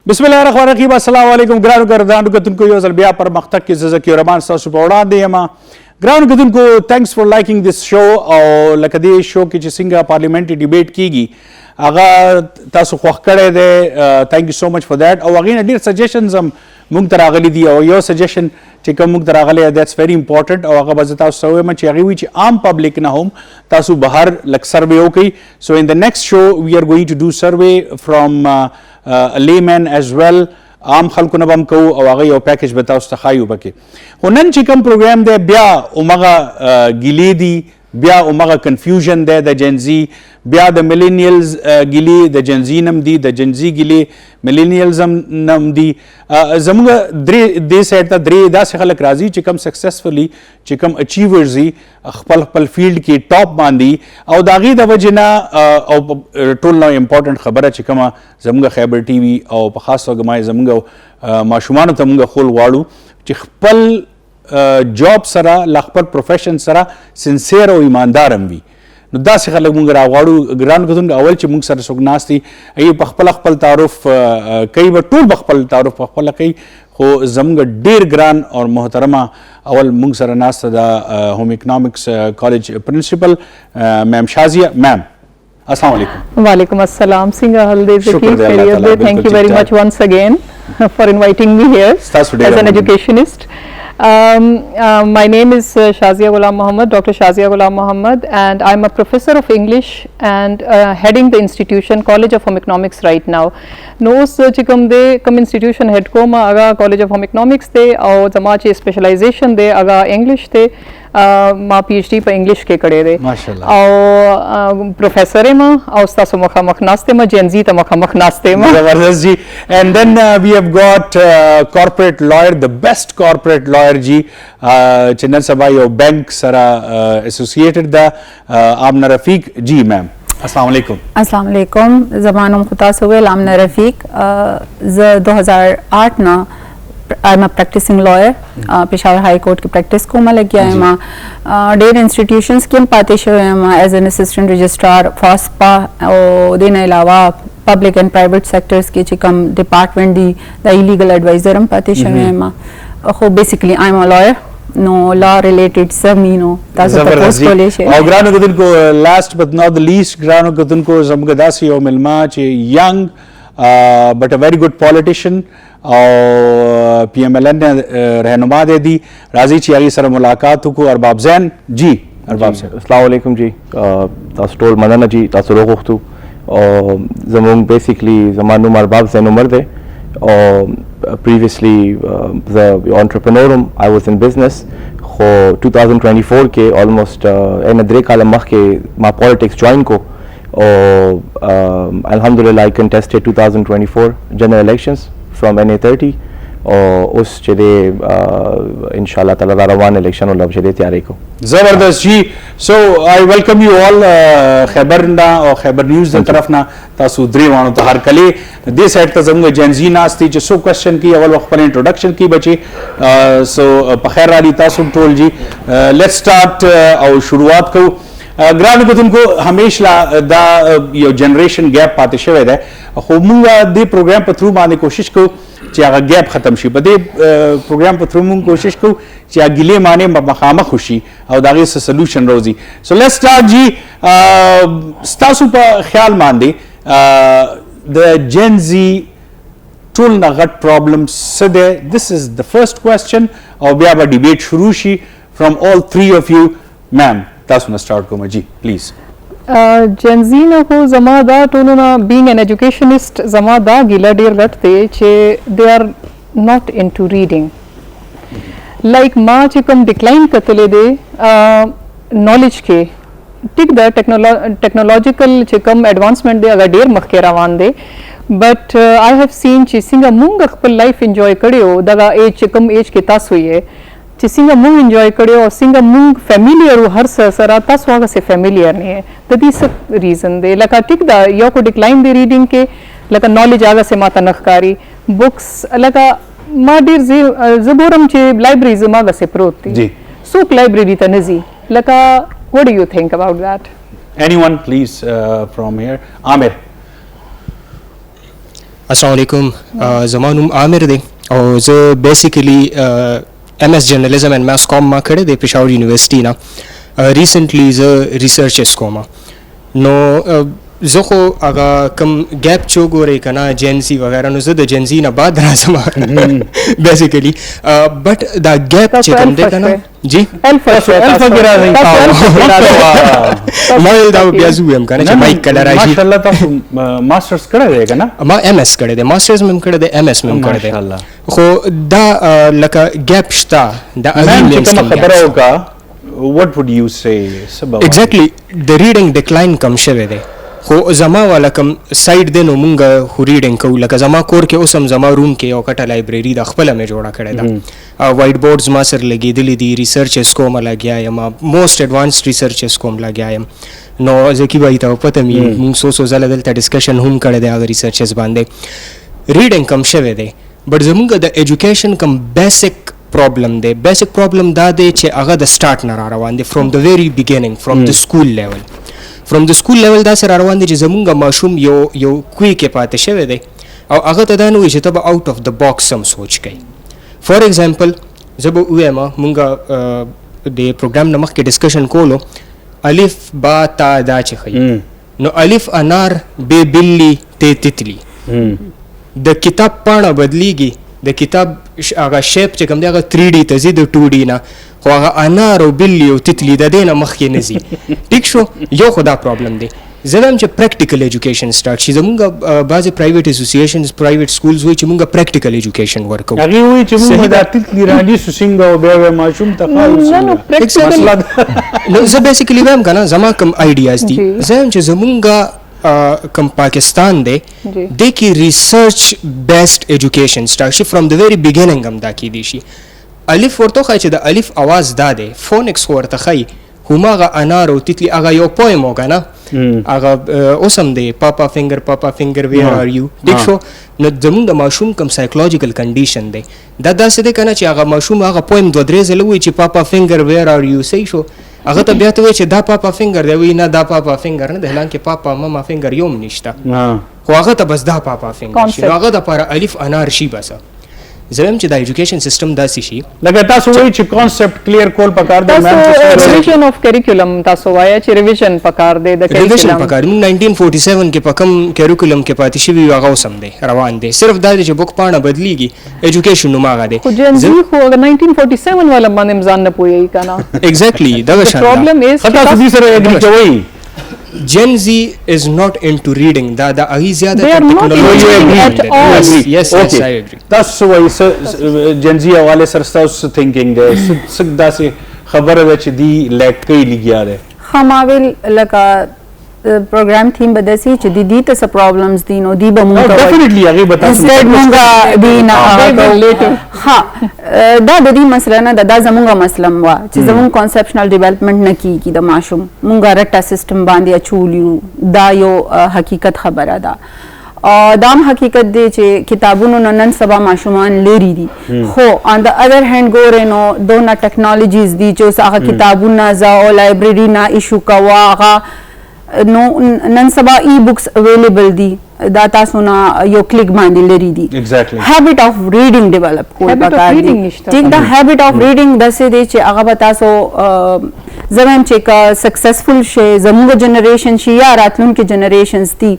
बिस्मिल्लाहिर्रहमानिर्रहीम अस्सलाम वालेकुम ग्रानो गर्दान कतुनको यो ज़ल बिया पर मख्तक के ज़की रहमान सासु पौड़ा दे यमा ग्रानो कतुनको thanks for liking this show और लकदी शो की चिसिंगा पार्लियामेंट्री डिबेट कीगी आगा तासु ख्वाह करे दे thank you so much for that और अगेन डियर सजेशंस हम मुंग तरागली दी और यो सजेशन चिक मुंग तरागले दैट्स वेरी इंपॉर्टेंट और अगर बजता सवे में चियागी हुई आम पब्लिक ना होम तासु बाहर लक सर्वे हो गई so in the next show we are going to do survey from a layman as well आम खल्को नबम को अवागे यो पैकेज बताओ तखायु बके हुनन चिकम प्रोग्राम दे ब्या उमगा गिलेदी ब्या उमगा कंफ्यूजन दे द जेंजी ब्या द मिलेनियल्स गिली द जेंजी नम दी द जेंजी गिली मिलेनियल्स नम दी जमुगा द्रे दे सेट द द्रे दा से खलक राजी चिकम सक्सेसफुली चिकम अचीवर्स ही खपल खपल फील्ड की टॉप बांधी और दागी द वजना और टोल ना इंपॉर्टेंट खबर है चिकम जमुगा खैबर टीवी और खास तौर गमाए जमुगा माशुमान तमुगा खोल वाड़ू चिखपल जॉब सरा लखपल प्रोफेशन सरा सिंसियर और ईमानदार भी नु दा से खलक मुंग रावाड़ू ग्रान कतुन अवल च मुंग सर सुगनास्ती अय पखपल खपल तारुफ कई व टूल पखपल तारुफ पखपल कई हो जमग डेर ग्रान और मोहतरमा अवल मुंग सर नास्त दा home economics college principal ma'am Shazia ma'am अस्सलाम वालेकुम। वालेकुम अस्सलाम सिंगा हल्दे thank you very much once again for inviting me here as an educationist. My name is Shazia Ghulam Muhammad, Dr. Shazia Ghulam Muhammad, and I'm a professor of English and heading the institution College of Home Economics right now. Nos chikam de kam institution head ko ma aga College of Home Economics de aur jamache specialization de aga English de मा PhD पे इंग्लिश के करे दे और प्रोफेसर है माँ और उस्ताद मखा मख नास्ते में जेनजी तो मखा मख नास्ते में जबरदस्त जी and then we have got corporate lawyer the best corporate lawyer जी चंदन सबाई और बैंक सरा associated the Amna Rafiq ji ma'am अस्सलाम वालेकुम। अस्सलाम वालेकुम ज़मानुम खुदा सुवेल आमना रफीक 2008 ना I'm a practicing lawyer Peshawar high court की प्रैक्टिस को मैं लग गया है माँ डेर इंस्टीट्यूशंस की हम पाते शुरू हैं माँ एज एन असिस्टेंट रजिस्ट्रार फॉस्पा और दिन अलावा पब्लिक एंड प्राइवेट सेक्टर्स की चिकम डिपार्टमेंट दी द इलीगल एडवाइजर हम पाते शुरू हैं माँ खो basically I am a lawyer no law related samino tazo tapos kole she aw grano kudun ko last but not the least grano kudun ko zamgadasi o milma che young but a very good politician और PMLN ने रहनुमा दे दी राजी चियागी सर मुलाकात को अरबाब जैन जी अरबाब से अस्सलाम वालेकुम जी तास टोल मदना जी तास रोगख्तु और जमूंग बेसिकली जमानु अरबाब जैन उमर दे और previously the entrepreneur I was in business खो 2024 के almost एन दरे काल मख के मा politics join को और alhamdulillah I contested 2024 general elections from NA30 और उस चले इंशाल्लाह ताला रवान इलेक्शन और लब चले तैयारी को जबरदस्त जी so I welcome you all Khyber ना और खैबर न्यूज़ की तरफ ना तासु द्री वाणो तो हर कले दे सेट त जंग जेनजी नास्ती जो सो क्वेश्चन की अवल वक्त पर इंट्रोडक्शन की बचे सो पखैर अली तासु टोल जी लेट्स स्टार्ट और शुरुआत को ग्रांड को तुमको हमेशा दा यो जनरेशन गैप पाते शवे दे होमुंगा दे प्रोग्राम पर थ्रू माने कोशिश को चाहे गैप खत्म शी बदे प्रोग्राम पर थ्रू मुंग कोशिश को चाहे गिले माने मखामा खुशी और दागे से सॉल्यूशन रोजी सो लेट्स स्टार्ट जी स्टासु पर ख्याल मान दे द जेन जी टूल नगट प्रॉब्लम सदे this is the first question और ब्याबा डिबेट शुरू she from all three of you ma'am तासु न स्टार्ट को मजी प्लीज जेनजीना को जमादा टोलना being an educationist जमादा गिला डेर गटते चे they are not into reading like माँ चिकम decline कतले दे knowledge के टिक द technological चिकम advancement दे अगर डेर मख्के रवान दे but I have seen चिसिंगा मुंग अखपल life enjoy करे हो दगा एज चिकम एज के तास हुई है चिसिंगा मुंग एंजॉय करे और सिंगा मुंग फैमिलियर हर सराता स्वाग से फैमिलियर नहीं है तो दिस रीजन दे लका टिक दा यो को डिक्लाइन दे रीडिंग के लका नॉलेज आगा से माता नखकारी बुक्स लका मा डिर जबोरम चे लाइब्रेरी जमागा से प्रोती जी सुक लाइब्रेरी तनजी लका what do you think about that anyone please from here Aamir अस्सलाम वालेकुम ज़मा नूम आमिर दे और ज़ basically MS journalism and mass com मा खड़े दे पेशावर यूनिवर्सिटी ना रिसेंटली ज़ रिसर्च एस्कोमा नो ज़खो अगा कम गैप चो गो रे कना जेंसी वगैरह नो ज़द जेंसी ना बाद राज़मा बेसिकली बट द गैप चिकन दे कना जी अल्फा गिरा नहीं माइल दा बियाजू हम कना माइक कलर आई माशाल्लाह तासु मास्टर्स करे देगा ना मा MS करे दे मास्टर्स में करे दे MS में करे दे माशाल्लाह खो दा लका गैप स्टा दा मैम चिकन खबर होगा what would you say sabab exactly the reading decline कम शवे दे खो जमा वाला कम साइड दे नो मुंगा हु रीडिंग को लका जमा कोर के उसम जमा रूम के ओ कटा लाइब्रेरी दा खपला में जोड़ा करे दा व्हाइट बोर्ड्स मा सर लगी दिली दी रिसर्च इसको मा लग गया यमा मोस्ट एडवांस्ड रिसर्च इसको मा लग गया यम नो जकी भाई ता पता मी मुंग सो जला दलता डिस्कशन हम करे दे अगर रिसर्चेस बांधे रीडिंग कम शवे दे बट जमुंगा the education come basic problem da de che aga the start na rawan de from the very beginning from the school level da sar rawan de zamunga mashum yo kui ke pate sheve de au aga ta danu je taba out of the box sam soch kai for example zabo uema munga de program namak ke discussion kolo alif ba ta da che khai no alif anar be billi te titli the kitab pana badligi د کتاب هغه شیپ چې کوم دی هغه 3D ته زی د 2D نه خو هغه انار او بلی او تتلی د دینه مخکې نه زی ټیک شو یو خدا پرابلم دی زلم چې پریکټیکل ایجوکیشن سٹارټ شي زمونږ بعضې پرایویټ اسوسییشنز پرایویټ سکولز وایي چې مونږ پریکټیکل ایجوکیشن ورکوو هغې وایي چې مونږ دا تتلی رانیسو څنګه او بیا به ماشوم ته نو زه بیسیکلی وایم که نه زما کوم آیډیاز دي زه یم چې زمونږ کم پاکستان دے دے کی ریسرچ بیسڈ ایجوکیشن سٹارٹ شي فرام د ویری بیگیننگ هم دا کی دی شي الف ورته خای چې د الف आवाज دا دی فونکس ورته خای هماغه انار او تتلی هغه یو پویم وګانا هغه اوسم دی پاپا فینگر ویر ار یو دیک شو نو زمون د ماشوم کم سایکولوژیکل کنډیشن دی دا داسې دی کنه چې هغه ماشوم هغه پویم دوه درې ځله وایي چې پاپا فینگر ویر ار یو صحیح شو هغه ته بیا ته وایي چې دا پاپا فینگر دی وایي نه دا پاپا فینگر نه دی حالانکه پاپا ماما فینگر یوم نشته خو هغه ته بس دا پاپا فینگر شي هغه دپاره الف انار شي بس زه وایم چې دا ایجوکیشن سیستم داسې شي لکه تاسو وایي چې کانسپټ کلیر کول پکار دی ریویژن اف کریکولم تاسو وایي چې ریویژن پکار دی د ریویژن پکار موږ 1947 کې په کوم کریکولم کې پاتې شوي یو هغه اوسم دی روان دی صرف دا دی چې بوک پاڼه بدلیږي ایجوکیشن نوم هغه دی خو جنزي خو 1947 والا باندې ځان نه پوهیږي که نه ایگزیکټلی دغه شان پرابلم از تاسو دې سره اګری کوئ Gen Z is not into reading. Da agi zyada They are not into at all. Yes, I agree. تاسو وایي Gen Z حواله سره تاسو thinking دی څه داسې خبره ده چې دی لیک کوي لګیا دی خماویل لکه program theme بدسی چې د دې ته problems دي نو دی به مونږ definitely هغه بتا instead مونږ دی نه ها دا د دې مسله نه دا زمونږه مسله وا چې زمونږ conceptual development نه کیږي د ماشوم مونږه رټا سیستم باندې اچولیو دا یو حقیقت خبره ده دام حقیقت دی چې کتابونو نن سبا ماشومان لري دي خو on the other hand ګورې نو دونه ټیکنالوژیز دي چې هغه کتابونه ځا او لایبرری نه ایشو کوا هغه نو نن سبا ای بکس اویلیبل دي دا تاسو نه یو کلیک باندې لري دي هابټ اف ریډینګ ډیولپ کول پکار دي ټیک دا هابټ اف ریډینګ داسې دی چې هغه به تاسو زموږ چې سکسسفل شي زموږ جنریشن شي یا راتلونکي جنریشنز دي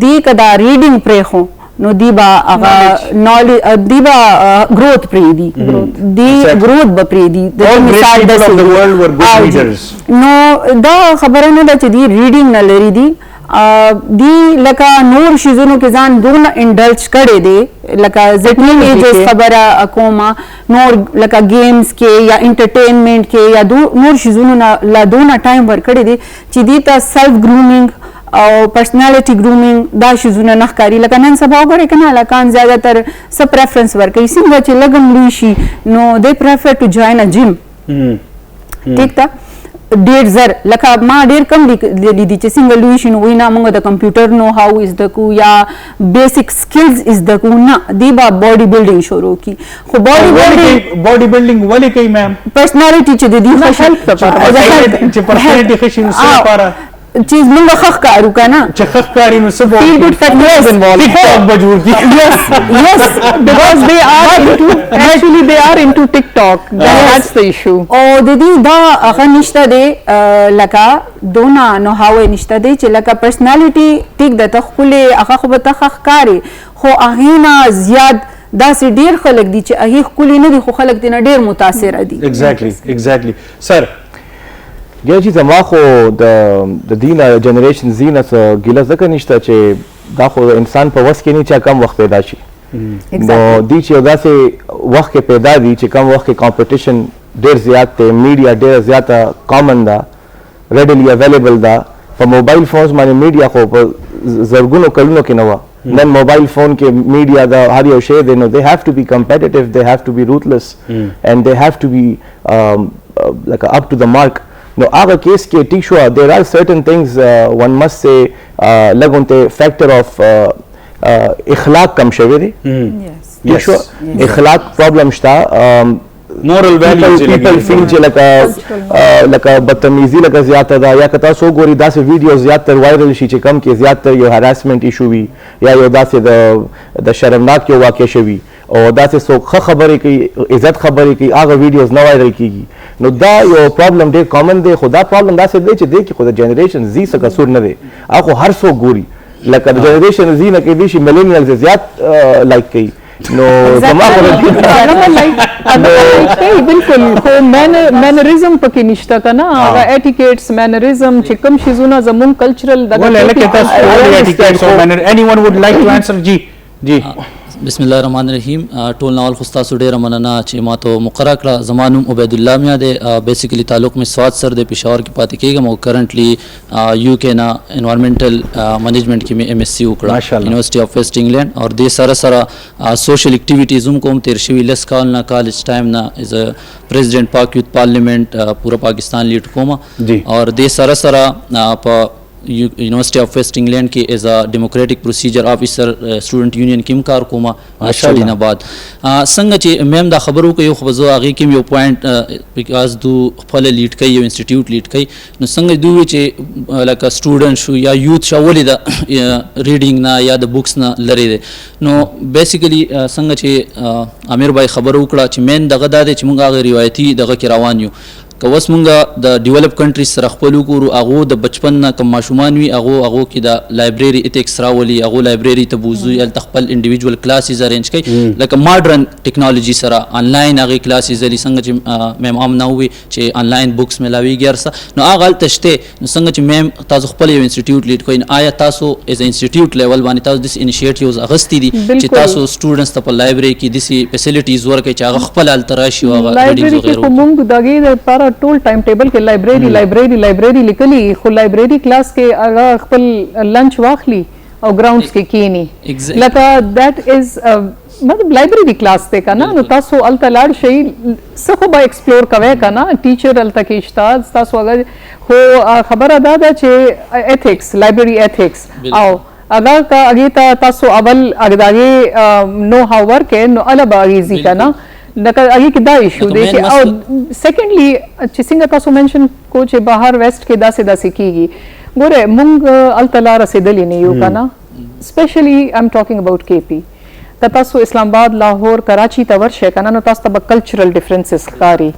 دی کدا ریډینګ پرې خو نو دی با هغه نالج دی با گروث پرې دی دی گروث به پرې دی د مثال د نو دا خبره نه ده چې دی ریډینګ نه لري دی دی لکه نور شیزونو کې ځان دونه انډلج کړی دی لکه زټنینګ ایجز خبره کومه نور لکه گیمز کې یا انټرټینمنټ کې یا نور شیزونو لا دونه ټایم ورکړی دی چې دی ته سیلف ګرومینګ او پرسنالټي ګرومینګ دا شیزونه نه ښکاري لکه نن سبا وګورئ که نه هلکان زیاتر څه پریفرنس ورکوي څنګه چې لږ لوی شي نو دی پریفر ټو جوین ا جیم ټیک ده ډېر زر لکه ما ډېر کم لیدي چې څنګه لوی شي نو وایي نه موږ د کمپیوټر نو هاو زده کړو یا بیسک سکلز زده کړو نه دی به باډي بلډینګ شروع کړي خو باډي بلډینګ ولې کوي میم پرسنالټي چې د دې چې پرسنالټي ښه شي نو څه لپاره चीज मंगा खख कारू का ना चखकारी में सब feel good factors involved. TikTok बजूर की yes because they are into actually they are into TikTok. That's the issue. او د دې دا هغه نشته دی لکه دونه نو هاوی نشته دی چې لکه پرسنالټي ټیک د تخولې هغه خو به تخ کاری خو هغه نه زیات داسې ډیر خلک دي چې هغه خولې نه دي خو خلک دې نه ډیر متاثر دي. exactly sir ګیا چې زما خو د دینه جنریشن زینه څه ګیله ځکه نشته چې دا خو انسان په وس کې نه چې کم وخت پیدا شي نو دی چې داسې وخت کې پیدا دي چې کم وخت کې کمپټیشن ډیر زیات دی میډیا ډیر زیاته کامن ده readily available ده په موبایل فونز باندې میډیا خو په زرګونو کلونو کې نه وه نن موبایل فون کې میډیا د هر یو شی دی نو they have to be competitive they have to be ruthless and they have to be like up to the mark نو هغه کیس کې ټیک شو there are certain things one must say لګونته factor of اخلاق کم شوی دی ټیک شو اخلاق پرابلم شته moral values people feel چې لکه بدتمیزي لکه زیاته ده یا که تاسو ګوري داسې ویډیو زیاتر وایرل شي چې کم کې زیاتر یو هراسمنټ ایشو وي یا یو داسې د شرمناک یو واقع شوي او داسې څوک ښه خبرې کوي عزت خبرې کوي هغه ویډیوز نه وایرل کیږي نو دا یو پرابلم ډېر کامن دی خو دا پرابلم داسې دی چې دی کې خو د جنریشن زی څه قصور نه دی هغه خو هر څوک ګوري لکه د جنریشن زی نه کې دی شي ملینیلز زیات لایک کوي نو زما بالکل خو مینرزم پکې نشته کنه هغه ایټیکیټس مینرزم چې کوم شیزونه زموږ کلچرل well like etiquettes or manner anyone would like to answer ji بسم الله الرحمن الرحیم ټول ناول خو تاسو ډیره مننه چې ما ته مقرره کړه زما نوم عبید الله میا دی بیسیکلی تعلق مې سواد سر د پېښور کې پاتې کېږم او کرنټلی یو کې نه انوایرمنټل منیجمنٹ کې مې MSc وکړه یونیورسيټي اف ویسټ انګلند اور د سره سره سوشل اکټیویټیز هم کوم تیر شوي لس کال نه کالج ټایم نه از پریزیډنٹ پاک یوت پارلیمنٹ پورا پاکستان لیډ کوم اور د سره سره په یونیورسيټي اف ویسټ انګلند کې ایز ا ډیموکریټک پروسیجر افیسر سټوډنټ یونین کې کار کوم ماشاءالله نه بعد څنګه چې مېم دا خبرو کوي خو زه هغه کې یو پوینټ بیکاز دو خپل لیډ کوي یو انسټیټیوټ لیډ کوي نو څنګه دوی چې لکه سټوډنټ شو یا یوث شو ولې د ریډینګ نه یا د بوکس نه لري دي نو بیسیکلی څنګه چې امیر بھائی خبرو کړه چې مین دغه د چې موږ هغه روایتي دغه کې روان یو که اوس مونږ د ډیولپ کنټریز سره خپل وګورو هغه د بچپن نه کم ماشومان وي هغه کې د لایبرری ایتکس راولي هغه لایبرری ته بوزي ال خپل انډیویډوال کلاسز ارینج کوي لکه ماډرن ټیکنالوژي سره انلاین هغه کلاسز لري څنګه چې میم ام نه وي چې انلاین بوکس ملاويږي ارسه نو هغه تشته نو څنګه چې میم تاسو خپل یو انسټیټیوټ لیډ کوئ آیا تاسو ایز انسټیټیوټ لیول باندې تاسو د انیشیټیوز اغستی دي چې تاسو سټوډنټس ته په لایبرری کې د فیسیلیټیز ورکړي چې هغه خپل التراشي او هغه لایبرری کې موږ دغه لپاره ټول ټایم ټیبل کې لایبرری لیکلي خو لایبرری کلاس کې هغه خپل لنچ واخلي او ګراوندز کې کینی لکه دیٹ از مطلب لایبرری کلاس ته کنه نو تاسو الته لاړ شئ څه خو به ایکسپلور کوئ کنه ټیچر الته کې شته تاسو هغه خو خبره ده چې ایتھکس لایبرری ایتھکس او اگر تاسو اول اگر نو هاو ورک نو الا باغیزی کنه لکه هغه کې دا ایشو دی چې او سیکنډلی چې څنګه تاسو منشن کو چې بهر ویسٹ کې داسې کیږي ګوره مونږ التلا رسیدلې نه یو کنه سپیشلی آی ایم ټاکینګ اباوت KP که تاسو اسلام آباد لاهور کراچي ته ورشئ کنه نو تاسو ته کلچرل ډیفرنسز ښکاري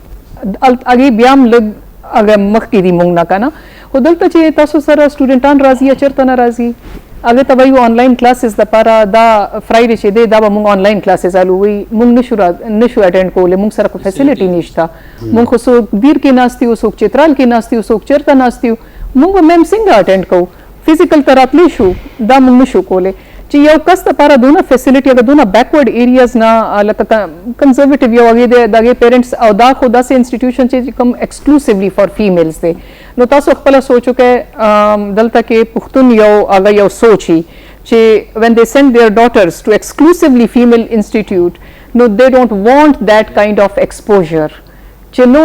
هغه بیا هم لږ هغه مخکې دي مونږ نه کنه خو دلته چې تاسو سره سټوډنټان راځي یا چېرته نه راځي هغه ته وایو آنلاین کلاسز لپاره دا فرایډے چې دی دا به مونږ آنلاین کلاسز الوي مونږ نشو اټینډ کولی مونږ سره کوم فیسیلیټي نشته مونږ خو څوک بیر کې ناستي او څوک چترال کې ناستي او څوک چېرته ناستي مونږ به میم څنګه اټینډ کوو فزیکل ته راتلی شو دا مونږ نشو کولی چې یو کس لپاره دونه فیسیلیټي هغه دونه بیکورډ ایریاز نه لکه کنزرویټیو یو هغې د هغې پیرنټس او دا خو داسې انسټیټیوشن چې کوم ایکسکلوسیولی فار فیمیلز دی نو تاسو خپله سوچ وکړئ دلته کې پښتون یو هغه یو سوچ وي چې when they send their daughters to exclusively female institute no they don't want that kind of exposure چې نو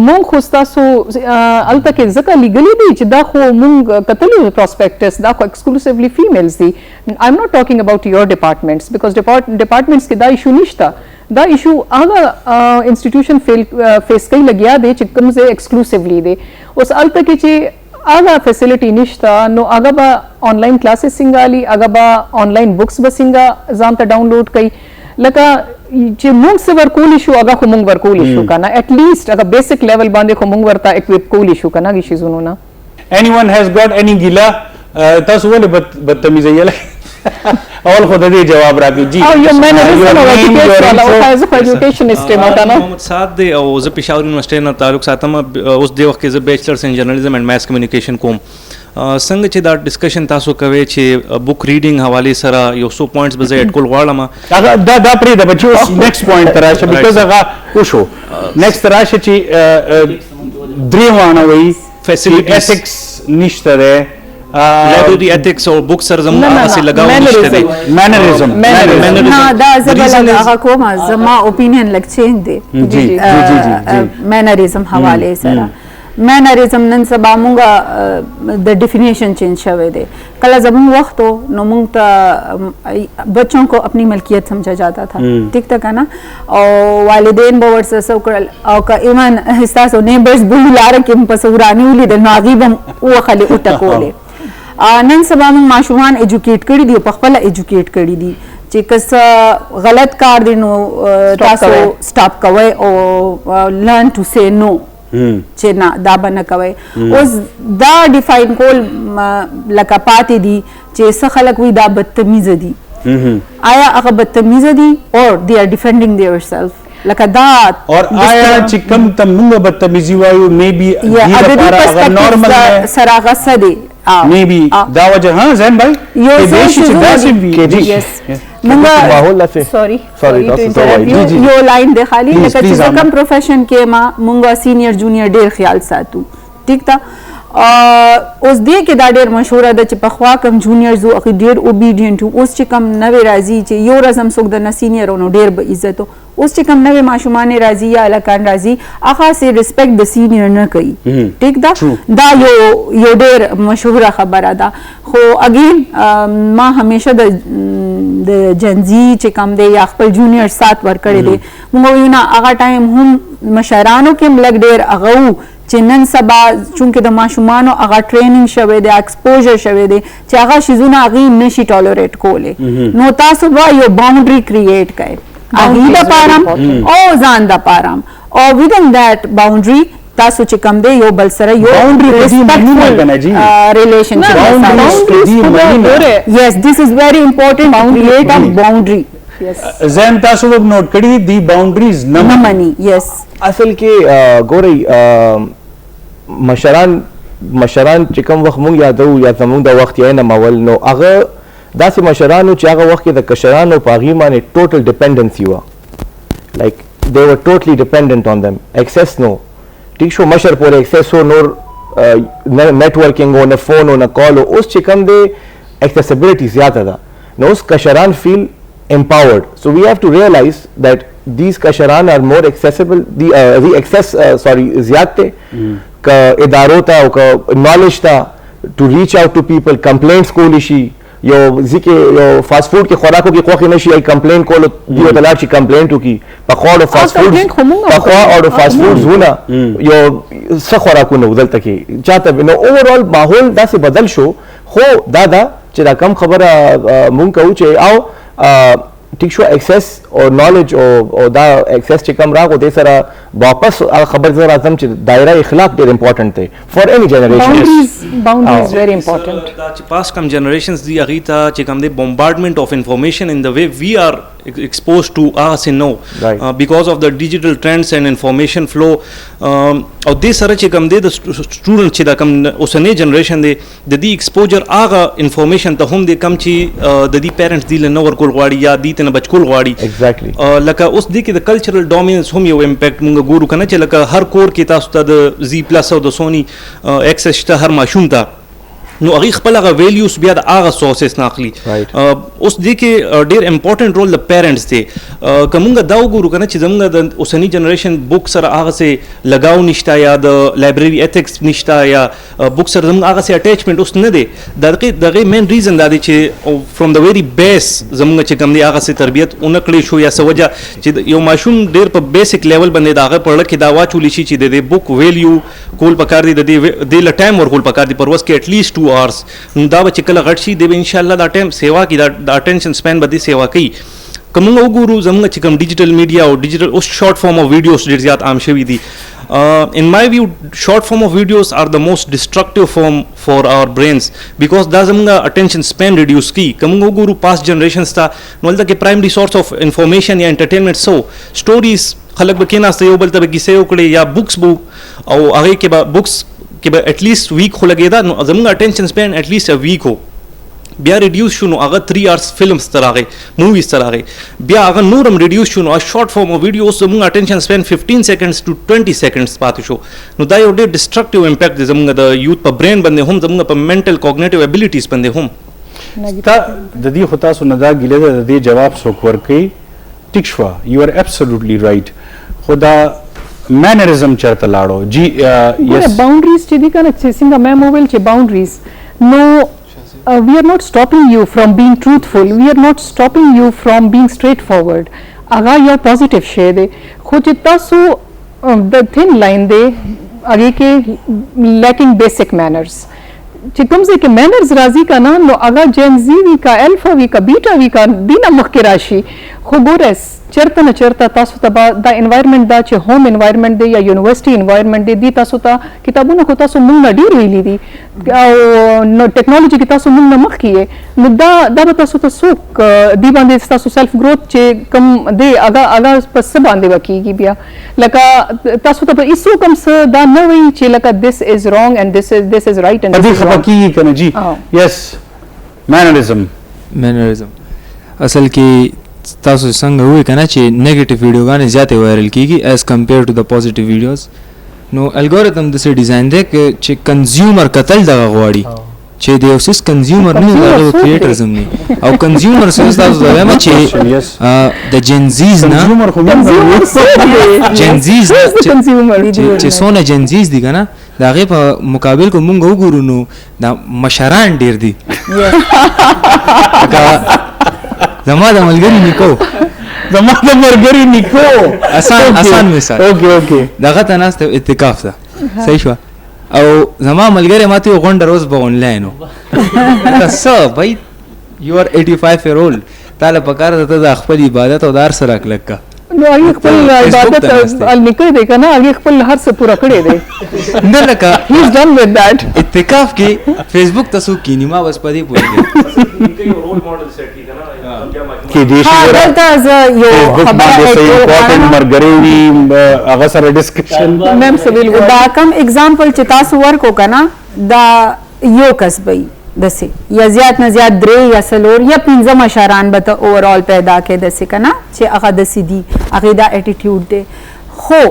مونږ خو ستاسو هلته کې ځکه لیګلي دي چې دا خو مونږ کتلو پروسپیکټس دا خو ایکسکلوسیولی فیمیلز دي آی ایم ناٹ ټاکینګ اباوٹ یور ډپارټمنټس بیکاز ډپارټمنټس کې دا ایشو نشته دا ایشو هغه انسټیټیوشن فیس کوي لګیا دی چې کوم ځای ایکسکلوسیولی دی اوس هلته کې چې aga facility nishta no aga ba online classes singali aga ba online books ba singa zamta download kai laka je mung se verkul issue aga khumung verkul issue kana at least aga basic level bande khumung verta equip cool issue kana gi shizunu na anyone has got any gila tasu wale badtamizi yala اول خود دې جواب راکړي جی او یو mannerism او etiquette والا او as a educationist ماته نو محمد سعد دی او زه پېښور یونیورسيټي نه تعلق ساتم اوس د وخت کې زه بیچلرز ان جرنالیزم اینڈ ماس کمیونیکیشن کوم څنګه چې دا ډسکشن تاسو کوي چې بک ریډینګ حواله سره یو څو پوینټس به زه اډ کول غواړم هغه دا پرې د بچو نیکسٹ پوینټ تراشه بیکاز هغه وشو نیکسٹ تراشه چې دریوانه وي Facilities. ایتھکس نشته ده لایبرری ایتھکس او بک سره زموږ هغه لګاو نشته دی مینرزم ها دا زبل هغه کوم زما اوپینین لک چینج دی جی جی مینریزم حواله سره مینریزم نن سبا مونږه د ډیفینیشن چینج شوه دی کله زمون وخت نو مونږ ته بچوں کو اپنی ملکیت سمجھا جاتا تھا ٹھیک تھا نا او والدین به ورسره سو کړل او که ایمان احساس او نیبرز بولار کې په سورانی ولې د ناغیبم او خلی او ټکولې نن سبا موږ ماشومان ایجوکیټ کړي دي په خپل ایجوکیټ کړي دي چې کس غلط کار دی نو تاسو سٹاپ کوئ او لرن ټو سے نو چې نه دا به نه کوئ اوس دا ډیفاین کول لکه پاتې دي چې څه خلک وي دا بدتمیزه دي آیا هغه بدتمیزه دي اور دے آر ډیفینډینګ دیئر سیلف لکه دا اور آیا چې کوم ته موږ بدتمیزي وایو میبي دې لپاره هغه نارمل سره هغه څه دی میبي دا وجه ها زين بھائی یو ماحول لسه سوري جی یو لاین د خالی Please, لکه please, چې کوم پروفیشن کې ما مونږه سینیئر جونیئر ډیر خیال ساتو ٹھیک تا اوس دې کې دا ډیر مشهور ده چې په خوا کم جونیئرز او ډیر اوبیډینټ اوس چې کم نوې راځي چې یو رزم څوک د سینیئر نو ډیر به عزت اوس چې کم نوې ماشومان راځي یا الکان راځي هغه سي ریسپیکټ د سینیئر نه کوي ٹھیک دا یو ډیر مشهور خبره ده خو اگین ما همیشه د جنزي چې کم دی یا خپل جونیئر سات ور کړی دی موږ وینا هغه ټایم هم مشرانو کې ملګ ډیر هغه چې نن سبا چونکه د ماشومانو هغه ټریننګ شوی دی ایکسپوژر شوی دی چې هغه شیزونه هغه نشي ټالریټ کولی نو تاسو به یو باونډري کریټ کړئ هغه د پارم او ځان د پارم او within that boundary تاسو چې کم دی یو بل سره یو ریلیشنشپ yes this is very important to create a boundary زين تاسو وب نوٹ کړی دی باونډریز نه منی yes اصل کې ګورئ مشران چې کوم وخت مونږ یادو یا زمونږ د وخت یې نه مول نو هغه داسې مشرانو چې هغه وخت کې د کشرانو په هغې باندې ټوټل ډیپینډنسي وه لایک they were totally dependent on them access no ٹھیک شو مشر پورې access ہو نور نیټورکینګ ہو نه فون ہو نه کال ہو اوس چې کوم دی accessibility زیاته ده نو اوس کشران feel empowered so we have to realize that these kasharan are more accessible the access زیات ته که ادارو ته او که knowledge ته to reach out to people complaints کولی شي یو ځکه یو فاست فود کې خوراکو کې خوښ نشي ای کمپلین کولو دیو تلار چې کمپلین وکي په خور فاست فود په خور او فاست فود زونه یو څه خوراکونه ودلته کې چاته نو اوورال ماحول داسې بدل شو خو دا چې دا کم خبره مونږ کوو چې او ٹھیک شو ایکسیس او نالج او دا ایکسیس چې کم راغو دې سره واپس خبر زه راځم چې دایره اخلاق ډېر امپورټنټ دی فار اینی جنریشن boundaries very important دا چې پاس کم جنریشنز دی هغې ته چې کوم دی بومبارډمنټ اف انفارمیشن ان د وے وی آر exposed to us and know because of the digital trends and information flow او دې سره چې کوم دی د سټوډنټ چې دا کوم اوسنۍ جنریشن دی د دې ایکسپوجر هغه انفارمیشن ته هم دی کم چې د دې پیرنټس دی له نو ورکول غواړي یا دې ته نه بچ کول غواړي ایگزیکټلی لکه اوس دې کې د کلچرل ډومیننس هم یو امپیکټ مونږ ګورو کنه چې لکه هر کور کې تاسو ته د زی پلس او د سونی ایکسس شته هر ماشوم ته نو هغه خپل هغه ویلیوز بیا د هغه سورسز نه اخلي. Right. اوس دې کې ډېر امپورټنٹ رول د پیرنټس دی. کومه دا وګورو کنه چې زموږ د اوسنی جنریشن بوک سره هغه سه لگاو نشته یا د لایبرری ایتھکس نشته یا بوک سره زموږ هغه سه اٹیچمنٹ اوس نه دی. دغه مین ریزن دا دی چې فرام د ویری بیس زموږ چې کوم دی هغه سه تربیت اونکړې شو یا سوجا چې یو ماشوم ډېر په بیسیک لیول باندې داغه پړل کې دا واچول شي چې د بوک ویلیو کول پکار دی د ل ټایم ورکول پکار دی پر وس کې اټلیسټ 2 hours. دا به چې کله غټ شي دی به ان شاء الله دا ټایم سیوا کی دا اټینشن سپین به دی سیوا کوي. کوم وګورو زموږ چې کوم ډیجیټل میډیا او ډیجیټل او شارټ فارم اف ویډیوز ډېر زیات عام شوي دي. In my view, short form of videos are the most destructive form for our brains because دا زموږ attention span reduce کی. کوم وګورو past generations تا نو دلته کې primary source of information یا entertainment so stories خلک به کېناسته یو بل ته به کیسې وکړي یا بوکس بو او هغه کې به بوکس کې به اټلیسټ ویک خو لګېده نو زموږ اټینشن سپین اټلیسټ ا ویک هو. بیا ریډیوس شو نو هغه 3 hours فلمز ته راغی موویز ته راغی. بیا هغه نور هم ریډیوس شو نو شارټ فارم او ویډیو اوس زموږ اټینشن سپین 15 seconds to 20 seconds پاتې شو. نو دا یو ډېر ډسټرکټیو امپیکټ دی زموږ د یوت په برین باندې هم زموږ په منټل کوګنیټیو ابیلیټیز باندې هم. تا د دې خو تاسو نه دا ګیله ده د دې جواب څوک ورکوي ټیک شوه یو آر ایبسولوټلی رایټ خو دا مینرزم چرته لاړو جی یس باونډریز چې دي کنه چې څنګه مې موبایل چې باونډریز نو we are not stopping you from being truthful, we are not stopping you from being straightforward. اغا یو پازیټیو شی دی خو چې تاسو د thin line دی هغې کې lacking basic manners چې کوم ځای کې manners راځي که نه نو هغه جنزي وي که الفا وي که بیټا وي که دې نه مخکې راشي. خو ګوره چېرته نه چېرته تاسو ته به دا انوایرمنټ دا چې ہوم انوایرمنټ دی یا یونیورسټي انوایرمنټ دی دې تاسو ته کتابونه خو تاسو موږ نه ډېر ویلي دي او نو ټیکنالوجي کې تاسو موږ نه مخکې یې نو دا به تاسو ته څوک دې باندې تاسو سیلف گروث چې کوم دی هغه په څه باندې به کېږي بیا لکه تاسو ته به هېڅوک هم څه دا نه وایي چې لکه this is wrong and this is right and this is wrong. کېږي که نه جی یس مینرزم اصل کې تاسو څنګه وایي که نه چې نیگیټیو ویډیوګانې زیاتې وایرل کېږي ایز کمپیر ټو د پازیټیو ویډیوز نو الګوریتم داسې ډیزاین دی چې کنزیومر کتل دغه غواړي چې د یو څیز کنزیومر نه هغه کریټرز هم نه او کنزیومر څه تاسو ته وایم چې د جنزیز نه جنزیز چې څونه جنزیز دي که نه د هغې په مقابل کو مونږ وګورو نو دا مشران ډېر دي زما د ملګري نیکو آسان مثال دغه ته ناست اتکاف ده صحیح شوه او زما ملګری ماته یو غونډه روز به آنلاین و څه بھائی یو آر 85 year old تاله پکار ده ته د خپل عبادت او د هر څه راکلک که نو هغې خپل عبادت النکړی دی که نه هغې خپل هر څه پوره کړی دی نه لکه he is done with that. اتکاف کې فیسبوک ته څوک کیني ما بس په دې پوهېږم دلته زه یو خبره مرګري وي هغه سره ډسکشن میم څه ویل دا کم اگزامپل چې تاسو ورکو که نه دا یو کس به داسې یا زیات نه زیات 3 یا 4 یا 15 مشران به ته اوورال پیدا کې داسې که نه چې هغه داسې دي هغې دا اټیټیوډ دی. خو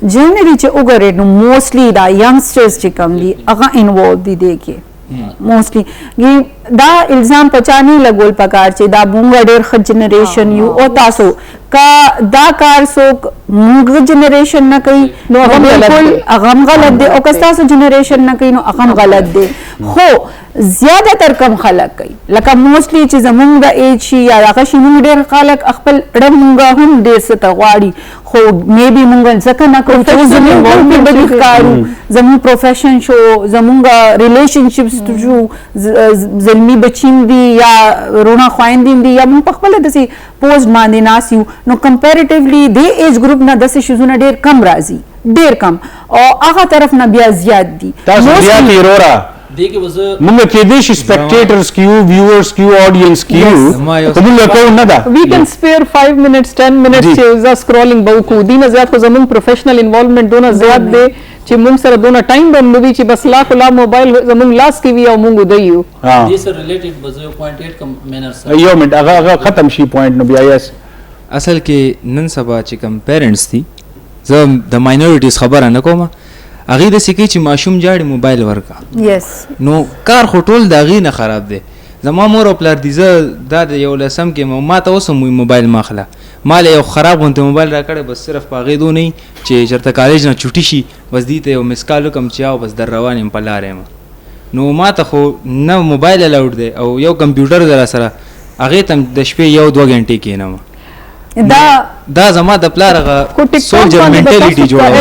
جنرلی چې وګورئ نو موسټلی دا ینګسټرز چې کوم دي هغه انوالو دي دې کې موسټلی دا الزام پچا نه لګول پکار چې دا مونږ ډېر ښه جنریشن یو او تاسو کا دا کار څوک مونږ جنریشن نه کوي نو بالکل هغه هم غلط دی او که تاسو جنریشن نه کوي نو هغه هم غلط دی. خو زیاتره کم خلک کوي لکه موسټلی چې زمونږ د ایج شي یا هغه شي مونږ ډېر خلک خپل ډېر مونږ هم ډېر څه ته غواړي خو میبي مونږ ځکه نه کوو چې زمونږ هم پې بدي ښکارو زمونږ پروفیشن شو زمونږ ریلیشنشپس شو زلمي بچیم دي یا روڼه خویندې دي یا مونږ په خپله داسې پوسټ باندې ناست یو نو کمپیریټیولی دې ایج گروپ نه داسې شیزونه ډېر کم راځي ډېر کم او هغه طرف نه بیا زیات دي مونږ کېدای شي سپیکټیټرز کیو ویورز کیو اډینس کیو مونږ کوو نه ده we can spare 5 minutes 10 minutes چې زه سکرولینګ به وکړو دینه زیات خو زمونږ پروفیشنل انوالومنټ دونه زیات دی چې مونږ سره دونه ټایم به هم نه وي چې بس لا خو لا موبایل زمونږ لاس کې وي او مونږ ودی یو دې سره ریلیټډ به زه 0.8 کم مینرز یو منټ هغه ختم شي پوینټ نو بیا یس اصل کې نن سبا چې کوم پیرنټس دي زه د ماینورټیز خبره نه کوم هغې داسې کوي چې ماشوم جاړي موبایل ورکا yes نو کار خو ټول د هغې نه خراب دی. زما مور او پلار دي زه دا د 11 کې ما ته اوس هم وایي موبایل مه اخله، ما له یو خراب غوندې موبایل راکړی بس صرف په هغې دو نه چې چېرته کالج نه چوټي شي بس دې ته یو مس کال وکړم چې او بس در روان یم په لاره یم. نو ما ته خو نه موبایل الاوډ دی او یو کمپیوټر دی راسره، هغې ته هم د شپې 1-2 غنټې کښېنم. دا زما د پلار هغه سولجر منټالیټي جوړوي.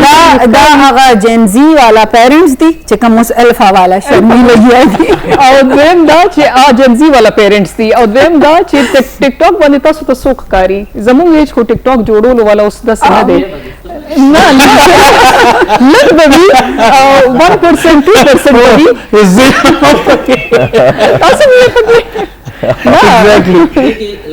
دا هغه جنزي والا پیرنټس دي چې کوم اوس الفا والا شرمي لګیا دي. او دویم دا چې جنزي والا پیرنټس دي، او دویم دا چې ټیک ټاک باندې تاسو ته څوک کاری زموږ ایج خو ټیک ټاک جوړولو والا اوس داسې نه دی. نه لږ به وي 1% 2% به وي. تاسو مې پکې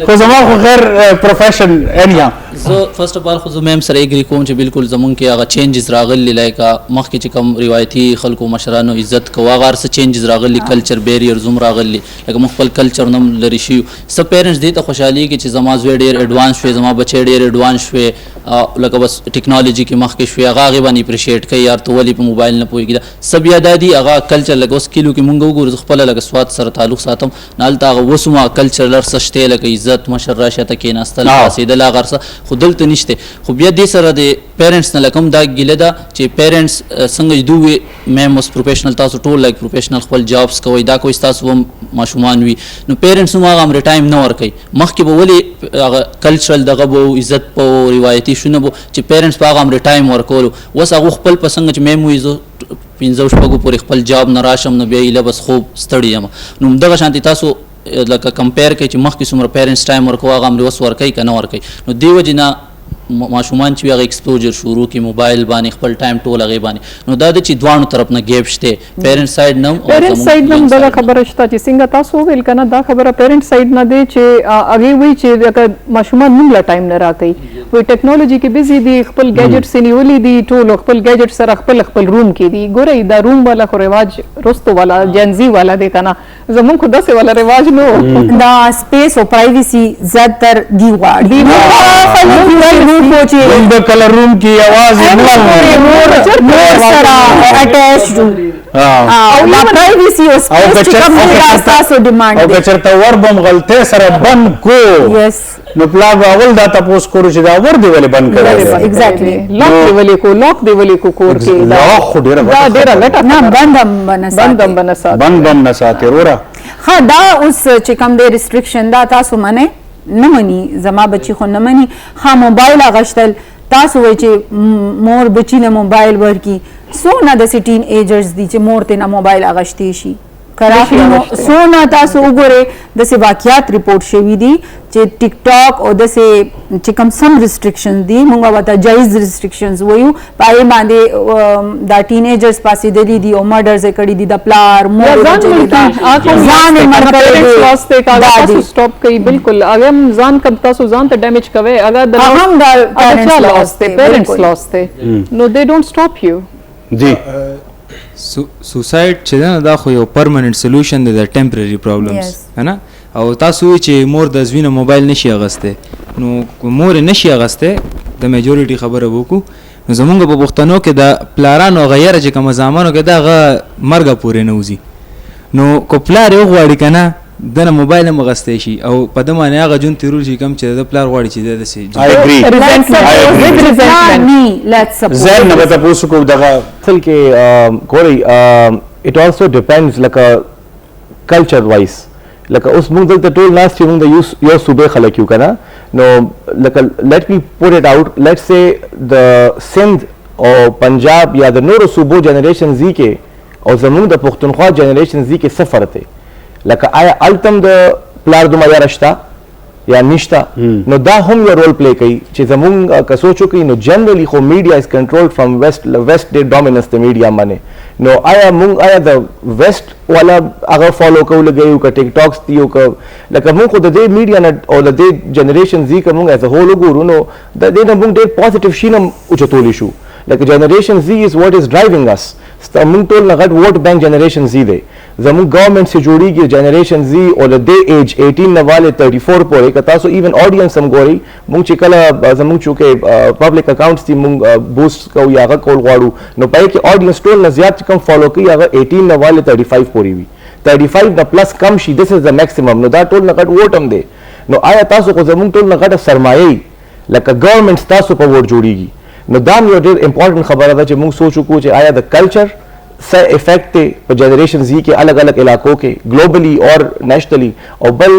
خو زما خو غیر پروفیشن انیا زه فرست اف آل خو زه میم سره اګری کوم چې بالکل زمونږ کې هغه چینجز راغلي لایک مخکې چې کوم روایتي خلکو مشرانو عزت کوو هغه هر څه چینجز راغلي کلچر بیریرز هم راغلي لکه موږ خپل کلچر نه هم لرې شوي. څه پیرنټس دې ته خوشحالي چې زما زوی ډېر ایډوانس شوی، زما بچی ډېر ایډوانس شوی، لکه بس ټیکنالوجي کې مخکې شوی، هغه هغې باندې اپریشیټ کوي یار ته ولې په موبایل نه پوهېږي. څه بیا دا دي هغه کلچر لکه اوس کلیو کې مونږ وګورو زه خپله لکه سوات سره تعلق ساتم نه هلته هغه اوس هم کلچرل څه شته لکه عزت مشر راشه ته کېناستل پاڅېدل هغه هر څه خو دلته نشته. خو بیا دې سره د پیرنټس نه لکه هم دا ګیله ده چې پیرنټس څنګه چې دوی میم اوس پروفیشنل تاسو ټول لایک پروفیشنل خپل جابس کوئ دا کوئ ستاسو هم ماشومان وي نو پیرنټس هم هغه همرې ټایم نه ورکوي. مخکې به ولې هغه کلچرل دغه به عزت په روایتي شونه به چې پیرنټس په هغه همرې ټایم ورکولو. اوس هغه خپل په څنګه چې میم وایي زه 15 پورې خپل جاب نه راشم نو بیا ایله بس خوب ستړی یم. نو همدغه شانتې تاسو لکه کمپیر کوي چې مخکې څومره پیرنټس ټایم ورکوه هغه همرې اوس ورکوي که نه ورکوي. نو دې وجې نه ماشومان چې هغه ایکسپوجر شروع کړي موبایل باندې خپل ټایم ټول هغې باندې نو دا د چې دواړو طرف نه ګیپ شته. پیرنټ سایډ نه پیرنټ سایډ نه دغه خبره شته چې څنګه تاسو وویل که نه دا خبره پیرنټ سایډ نه دی چې هغې وایي چې لکه ماشومان موږ له ټایم نه راکوي وایي ټیکنالوجي کې بیزي دي خپل ګیجټس یې نیولي دي ټولو خپل ګیجټ سره خپل روم کې دي. ګورئ دا روم والا خو رواج رستو والا جنزي والا دی که نه زمونږ خو داسې والا رواج نه و. دا سپیس او پرایویسي زیاتر دی غواړي کلر روم کې یوازې مور سره اټیچ او دا پرایویسي او سپیس چې کوم دی تاسو ډیمانډ او که چېرته ور به هم غلطۍ سره بند کو نو پلار به اول دا تپوس کړو چې دا ور دې ولې بند کړی ایگزیکټلی لاک دې ولې کو لاک دې ولې کو کور کې دا خو ډېره ګټه نه بند هم نه ساتي وروره. ها دا اوس چې کوم دی ریسټریکشن دا تاسو منئ نه مني زما بچی خو نه مني. ها موبایل اغشتل تاسو وایي چې مور بچی نه موبایل ورکي څونه داسې ټین ایجرز دي چې مور ته نه موبایل اغشتی شي څونه تاسو وګورئ داسې واقعیات ریپورټ شوي دي چې ټیک ټاک او داسې چې کوم سم ریسټریکشنز دي موږ ورته جایز ریسټریکشنز وایو په هغې باندې دا ټین ایجرز پاسېدلي دي او مرډرز یې کړي دي د پلار مور ځان یې مړ کړی دی سټاپ کوي بالکل هغه هم ځان کب تاسو ځان ته ډیمیج کوئ هغه د هم دا پیرنټس لاس دی نو دے ډونټ سټاپ یو. جی سوسایډ چې ده دا خو یو پرمننټ سولوشن دی د ټمپرري پرابلمز هنه او تاسو وایي چې مور د زوی نه موبایل نشي اغستی نو مور یې نشي اغستی د میجورټي خبره وکړو نو زمونږ په پښتنو کې د پلارانو غیره چې کومه زامنو کې دا هغه مرګه پورې نه وځي نو کو پلار یې وغواړي که نه دنه موبایل هم اغستی شي او په ده باندې هغه ژوند تېرول شي کوم چې د پلار غواړي چې دی داسې زیر نه به تپوس وکړو دغه اصل کې ګورئ اټ آلسو ډیپینډز لکه کلچر وایز لکه اوس موږ دلته ټول ناست چې موږ د یو صوبې خلک یو که نه نو لکه لیټ می پوټ اټ آوټ لیټ سې د سند او پنجاب یا د نورو صوبو جنریشن زی کې او زموږ د پښتونخوا جنریشن زی کې څه فرق دی لکه آیا التم د پلار دومره یاره شته یا نشته نو دا هم یو رول پلی کوي چې زموږ که سوچ وکړي نو جنرلی خو میډیا از کنټرول فرام ویسټ ډیر ډومیننس د میډیا باندې نو آیا د ویسټ والا هغه فالو کوو لګوي که ټیک ټاکس دي او که لکه موږ خو د دې میډیا نه او د دې جنریشن زی که موږ ایز ا هول وګورو نو د دې نه موږ ډېر پازیټیو شي نه اوچتولی شو لکه جنریشن زی از واټ از ډرایوینګ اس موږ ټول نه غټ ووټ بینک جنریشن زی دی زمون گورنمنٹ سے جوړیږي جنریشن زی او د دې ایج 18 نه والے 34 پورې که تاسو ایون اډینس هم ګوري مونږ چې کله زمون چې پبلک اکاونټس دي مونږ بوست کوو یا هغه کول غواړو نو پای کې اډینس ټول نه زیات کم فالو کوي هغه 18 نه والے 35 پورې وي 35 نه پلس کم شي دس از د میکسیمم نو دا ټول نه غټ ووټ هم دی نو آیا تاسو خو زمون ټول نه غټه سرمایه لکه گورنمنٹ تاسو په ووټ جوړیږي نو دا یو ډېر امپورټنت خبره ده چې مونږ سوچ وکړو چې آیا د کلچر څه افیکٹ دی په جنریشن زی کې الګ الګ علاقو کې ګلوبلی اور نیشنلی او بل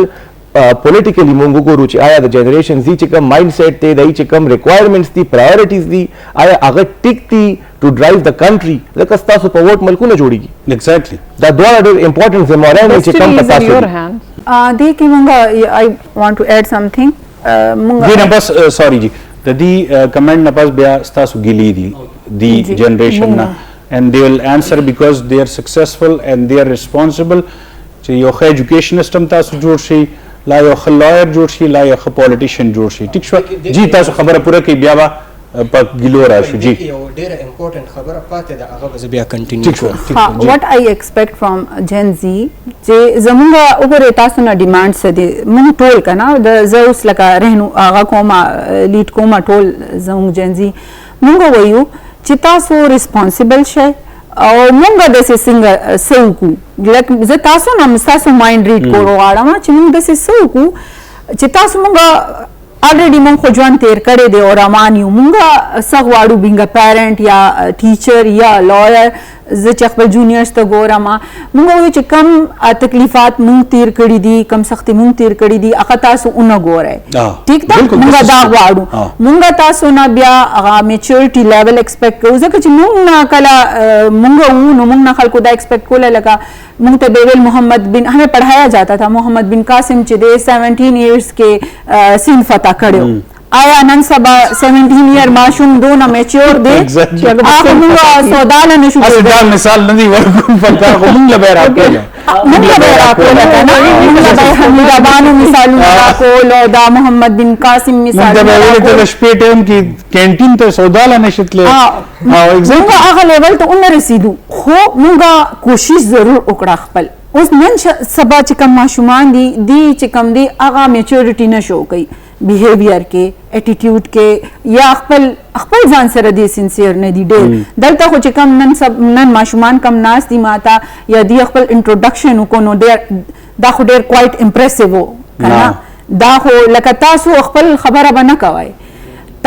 پولیټیکلی مونږ وګورو چې آیا د جنریشن زی چې کوم مایند سیټ دی دای چې کوم ریکوایرمنټس دي پرایورټیز دي آیا هغه ټیک دي ټو ډرایو د کنټری ځکه تاسو په ووټ ملکونه جوړیږي ایگزیکټلی دا دوه ډېر امپورټنت ذمہواري چې کوم Destiny is in تاسو your دي. hand. देखिए मंगा I want to add something دی نه بس سوري جی د دې کمنټ نه پس بیا تاسو ګلی دي دی جی. جنریشن نه and they will answer because they are successful and they are responsible چې یو ښه ایجوکیشنست هم تاسو جوړ شي لا یو ښه لایر جوړ شي لا یو ښه پولیټیشین جوړ شي ټیک شو جی تاسو خبره پوره کوي بیا به په ګیلو راشو جی یو ډیره امپورټنت خبره پاتې ده هغه به بیا کنټینیو ټیک شو ټیک ها شو جی what I expect from Gen Z چې زمونږ وګوره تاسو نه ډیمانډ څه دي مونږ ټول کنه د زه اوس لکه رهنو هغه کومه لیډ کومه ټول زمونږ Gen Z مونږ وایو چې تاسو ریسپانسیبل شئ او مونږ د څنګه سوکو لکه زه تاسو نه تاسو مایند ریډ کولو غواړم چې مونږ د سوکو چې تاسو مونږ already مونږ خو ژوند تیر کړی دی او روان یو مونږ څه غواړو بینګ پیرنټ یا ټیچر یا لایر زه چې خپل جونیئرز ته ګورم مونږ وایو چې کم تکلیفات مونږ تیر کړي دي کم سختي مونږ تیر کړي دي هغه تاسو ونه ګورئ ټیک ده مونږ دا غواړو مونږ تاسو نه بیا هغه میچورټي لیول ایکسپیکټ کوو ځکه چې مونږ نه کله مونږ وو نو مونږ نه خلکو دا ایکسپیکټ کوله لکه مونږ ته بیول محمد بن ہمیں پڑھایا جاتا تھا محمد بن قاسم چې د 17 ایئرز کې سین فتح کړو آیا نن سبا 17 ایئر ماشوم دونه میچور دی چې هغه موږ سوداله نشو دا مثال نه دی ورکوم پتا خو مونږ له بیر راکول موږ به راکول کنه موږ به حمید بانو مثالونه راکول او دا محمد بن قاسم مونږ مثالونه د ویل ته شپې ټیم کې کینټین ته سوداله نشتله او موږ هغه لیول ته ونه رسیدو خو موږ کوشش ضرور وکړه خپل اوس نن سبا چې کوم ماشومان دي چې کوم دي هغه میچورټي نشو کوي بیهیویر کې اټیټیوډ کې یا خپل ځان سره دی سینسیر نه دی ډېر دلته خو چې کم نن ماشومان کم ناس دي ماته یا دی خپل انټروډکشن وکړو نو دا خو ډېر کوایټ امپریسیو و کنه دا خو لکه تاسو خپل خبره به نه کوئ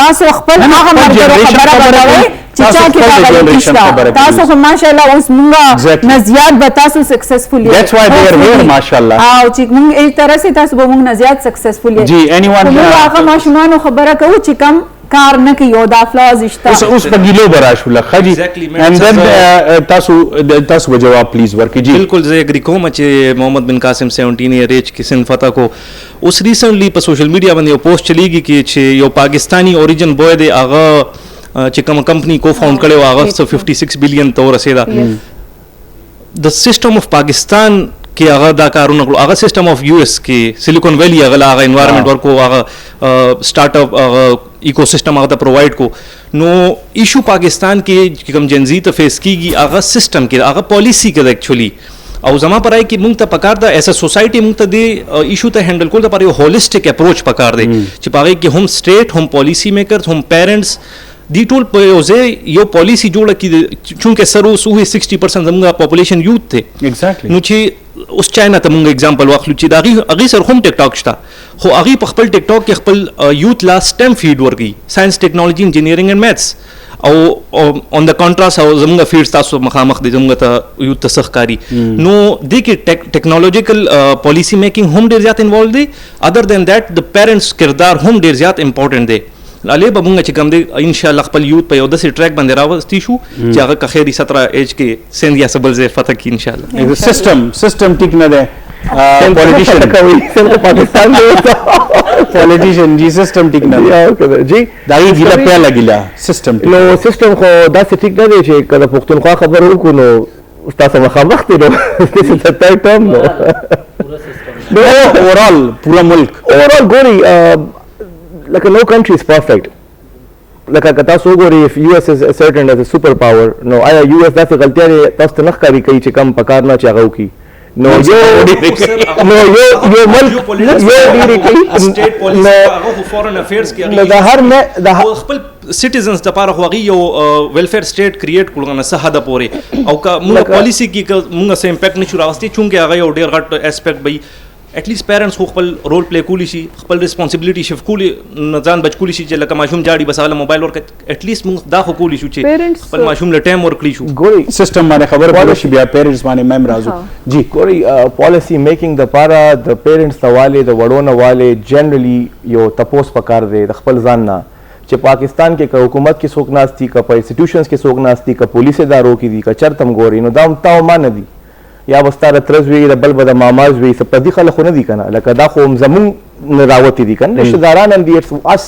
تاسو خپل هغه ملګرو خبره به کوئ چې چا کې هغه غلطي تاسو خو ماشاءالله اوس مونږه نه زیات به تاسو سکسسفل That's why they are here ماشاءالله او چې مونږ ایک طرح سے تاسو به مونږ نه زیات سکسسفل یې جی anyone موږ هغه ماشومانو خبره کوو چې کم کار نه کوي او دا فلاز اشته اوس په ګیلو براشو لخجی and then تاسو به جواب پلیز ورکړئ جی بالکل زه اګری کوم چې محمد بن قاسم 17 ایئر ایج کې سن فتح کو اوس ریسنټلی په سوشل میډیا باندې یو پوسټ چلیږي چې یو پاکستانی اوریجن بوای دی هغه چې کوم کمپنی کو فاوند کړي هغه 56 بلین ته ورسېده د سیستم اف پاکستان کې هغه دا کارونه کړو هغه سیستم اف یو اس کې سیلیکون ویلی هغه انوایرنمنت ورکو هغه سٹارټ اپ هغه ایکو سیستم هغه ته پرووایډ کو نو ایشو پاکستان کې کوم جنزی ته فیس کیږي هغه سیستم کې هغه پالیسی کې ایکچولی او زما پرای کې مونږ ته پکار ده ایز ا سوسایټي مونږ ته دی ایشو ته هینډل کول لپاره یو هولیسټک اپروچ پکار دی چې پاره کې هم سټیټ هم پالیسی میکرز هم پیرنټس دی ټول په یو ځای یو پالیسی جوړه کړي چونکه سر اوس 60% زموږ پاپولیشن یوت ته ایگزیکټلی نو چې اوس چاینا ته مونږ اگزامپل واخلو چې دا هغه سر هم ټیک ټاک شته خو هغه په خپل ټیک ټاک کې خپل یوت لا سټم فیډ ورګي ساينس ټیکنالوژي انجینیرینګ اند میتھس او اون د کنټراست او زموږ فیډ تاسو مخامخ دي زموږ ته یوت تسخکاری نو د کې ټیکنالوژیکل پالیسی میکینګ هم ډیر زیات انوالو دي ادر دین دیٹ د پیرنټس کردار هم ډیر زیات امپورټنٹ دی لاله به مونږ چې کوم دی ان شاء الله خپل یوت په یو داسې ټریک باندې راوستي شو چې هغه که خیری 17 ایج کې سند یا سبل ځای فتح کی ان شاء الله سیستم ټیک نه ده پولیټیشن پاکستان پولیټیشن جی سیستم ټیک نه ده جی دا یې ګیلا پیاله ګیلا سیستم نو سیستم خو داسې ټیک نه دی چې کله پښتونخوا خبر وکړو نو تاسو مخامخ دي نو this is the third term no overall پورا ملک overall ګوري like no country is perfect لکه که تاسو وګورئ if US is asserted as a superpower نو آیا US داسې غلطیانې تاسو ته نه ښکاري کوي چې کم پکار نه چې هغه وکړي نو یو ملک یو ډېرې کوي سټیټ پالیسی هغه فورن افیرز کې نو د هر خپل سټیزنز د پاره خو یو ویلفیر سټیټ کریټ کړو نه سه حد پورې او که موږ پالیسی کې موږ سه امپیکټ نشو راوستي چونکه هغه یو ډېر غټ اسپیکټ وي اټلیست پیرنټس خو خپل رول پلی کولی شي خپل ریسپانسیبিলিټي شفت کولی نه ځان بچ کولی شي چې لکه ماشوم جاړي بس هغه موبایل ورکړي اټلیست موږ دا خو کولی شو چې خپل ماشوم له ټایم ورکړي شو ګوري سیستم باندې خبر پوه شي بیا پیرنټس باندې مم راځو جی ګوري پالیسی میکینګ د پاره د پیرنټس تواله د وړونه والے جنرالي یو تپوس پکار دی د خپل ځان نه چې پاکستان کې که حکومت کې څوک ناستی که په انسټیټیوشنز کې څوک ناستی که پولیس ادارو کې دي که چرتم ګوري نو دا تاو مان دي یا وستاره ترز وی د بل بد ماماز وی سپدی خلک خو نه دي کنه لکه دا خو زمون راوتی دي کنه رشتہ داران هم دي اس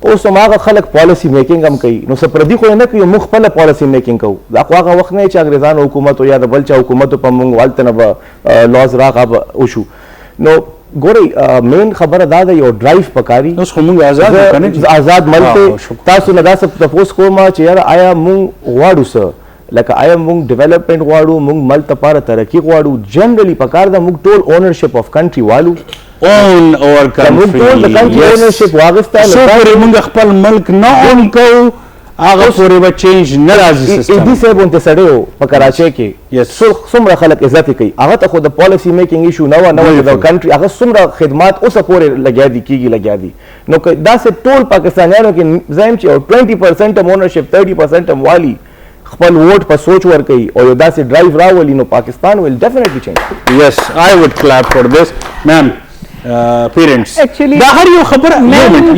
اوس هغه خلک پالیسی میکینګ هم کوي نو سپردی خو نه کوي مخ خپل پالیسی میکینګ کوو دا خو هغه وخت نه چې انګریزانو حکومت او یا د بل چا حکومت په مونږ والته نه لاز راغه او شو نو ګوري مین خبره دا ده یو ډرایو پکاري اوس خو موږ آزاد کنه آزاد ملک تاسو نه دا څه تاسو کومه چې یار آیا مونږ غواړو څه لکه آیا مونږ ډیولپمنٹ غواړو مونږ ملک لپاره ترقی غواړو جنرالي پکار ده مونږ ټول اونرشپ اف کنټری والو اون اور مونږ ټول د کنټری اونرشپ واغسته سو پورې موږ خپل ملک نه اون کوو هغه پورې به چینج نه راځي سیستم دې صاحب انت سړیو په کراچۍ کې څومره خلک عزت کوي هغه ته خو د پالیسی میکینګ ایشو نه د کنټری هغه څومره خدمات اوسه پورې لګیا دي نو دا سه ټول پاکستانیانو کې زم چې 20% اونرشپ 30% والی خپل ووټ په سوچ ور کوي او یو داسې ډرایو راولي نو پاکستان will definitely change yes I would clap for this ma'am parents Actually دا هر یو خبره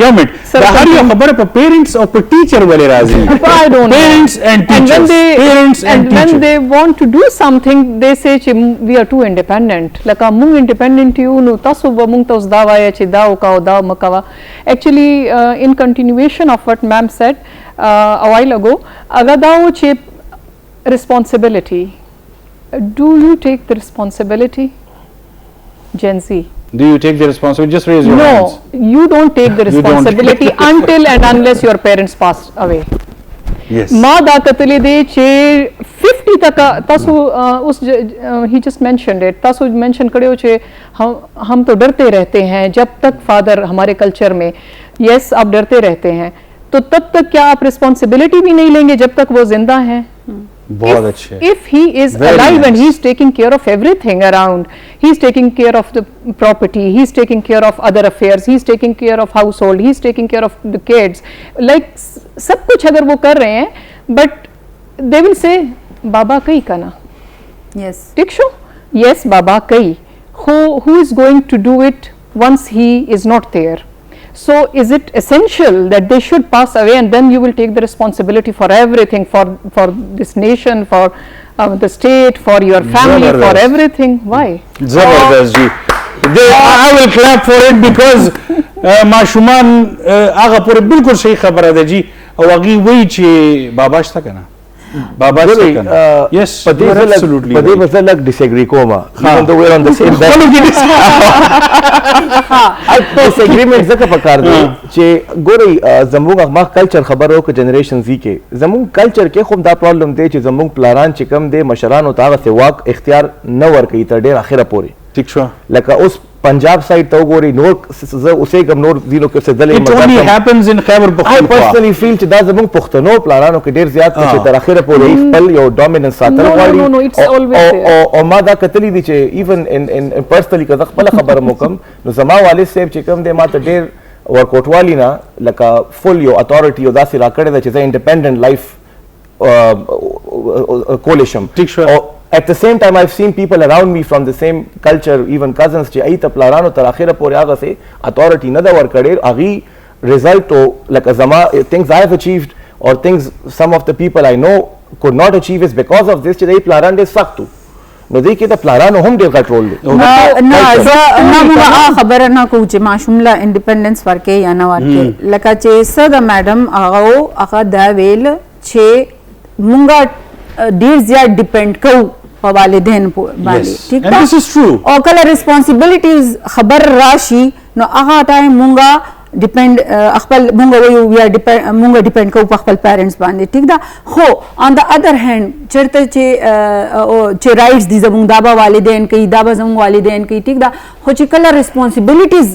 یو منټ دا هر یو خبره په پیرنټس او په ټیچر ولې راځي I don't know. parents and teachers parents and when teachers they want to do something they say چې we are too independent لکه موږ independent یو نو تاسو به موږ ته اوس دا وایي چې دا وکاو دا مکوا actually in continuation of what ma'am said a while ago هغه دا و چې responsibility do you take the responsibility Gen Z do you take the responsibility just raise your hands no you don't take the responsibility until and unless your parents pass away yes ما دا کتلی دی چې 50 تک تاسو اس he just mentioned it تاسو mention کړو چې हम तो डरते रहते हैं जब तक फादर हमारे कल्चर में yes आप डरते रहते हैं तो तब तक क्या आप रिस्पॉन्सिबिलिटी भी नहीं लेंगे जब तक वो जिंदा हैं बहुत अच्छे if he is alive and he is taking care of everything around he is taking care of the property he is taking care of other affairs he is taking care of household he is taking care of the kids like सब कुछ अगर वो कर रहे हैं but they will say baba kai kana yes ठीक show yes baba kai who is going to do it once he is not there so is it essential that they should pass away and then you will take the responsibility for everything for this nation for the state for your family for everything why زبردست جی I will clap for it because ماشومان هغه پورې بالکل صحیح خبره ده جی او هغه وی چې بابا شته کنه بابا شته کنه yes په دې مثلا لک ډیسګری کوما even though we're on the same bench disagreement زکه پکار دی چې ګوري زموږ هغه کلچر خبرو کې جنریشن زی کې زموږ کلچر کې خو دا پرابلم دی چې زموږ پلاران چې کم دی مشرانو ته هغه واک اختیار نه ورکوي تر ډیر اخره پورې ٹھیک شو لکه اوس پنجاب سایډ ته وګوري نور اوسې کوم نور دینو کې څه دلې it only happens in Khyber I personally feel چې دا زموږ پښتنو پلانانو کې ډیر زیات چې تر اخره پورې خپل یو ډومیننس ساتل غواړي او ما دا کتلی دي چې ایون ان پرسنلی که خپل خبره موکم نو زما والد صاحب چې کوم دی ما ته ډیر ورکوټوالی نه لکه فل یو اتھارټي او داسې راکړی ده چې زه انډیپینډنټ لایف کولی شم At the same time, I've seen people around me from the same culture, even cousins, چې ای ته پلارانو تر اخره پورې هغه سي اتھارټي نه دا ورکړي هغه رزلټ او لکه زما things I have achieved or things some of the people I know could not achieve is because of this چې دای پلاران دې سختو نو دې کې د پلارانو هم ډېر غټ رول دی نه زه موږ خبره نه کوو چې ماشوم له انډیپندنس ورکې یا نه ورکې لکه چې څه د میډم هغه دا ویل چې مونږ ډېر زیات ډیپینډ کوو په والدین باندې ٹھیک and this is true او کله ریسپانسیبلیټیز خبر راشي نو هغه ټایم مونږه डिपेंड خپل مونږ وایو یا مونږ ډیپند کوو په خپل پیرنټس باندې ټیک ده خو on the other hand چرته چې رائټس دي زموږ دا به والدین کوي دا به زموږ والدین کوي ټیک ده خو چې کله ریسپانسیبلیټیز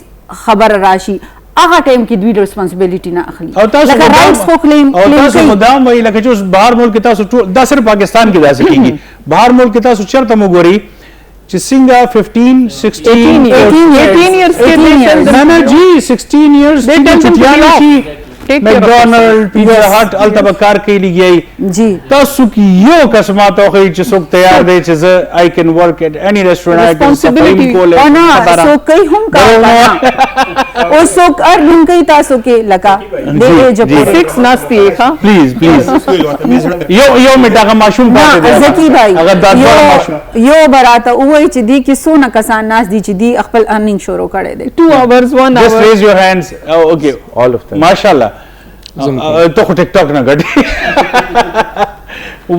خبر راشي هغه ټایم کې دوی ریسپانسیبلیټی نه اخلي او تاسو لکه رائټس خو کلیم تاسو مدام وایي لکه چې اوس بهر ملک تاسو دا صرف پاکستان کې داسې کیږي بهر ملک تاسو چرته مو ګوري چې څنګه 15 16 18 years के نه جی 16 years They tell them to be off. Take care of McDonald Pizza Hut अल्तबा कार के लिए जी تاسو کې یو قسمه توخی چې څوک تیار دی چې زه I can work at any restaurant I can Responsibility. کوله او نه سو کوي هم کار او سو کار هم کوي تاسو کې لکه د ایج پورې Six ناستی ښه پلیز یو میټاغه ماشوم پاتې دی زکی بھائی هغه دا ډول ماشوم یو براته وای چې دی کې سونه کسان ناس دي چې دی خپل ارنینګ شروع کړي دي 2 hours 1 just hour raise your hands okay all of them माशाल्लाह तो खो टिकटॉक ना गटी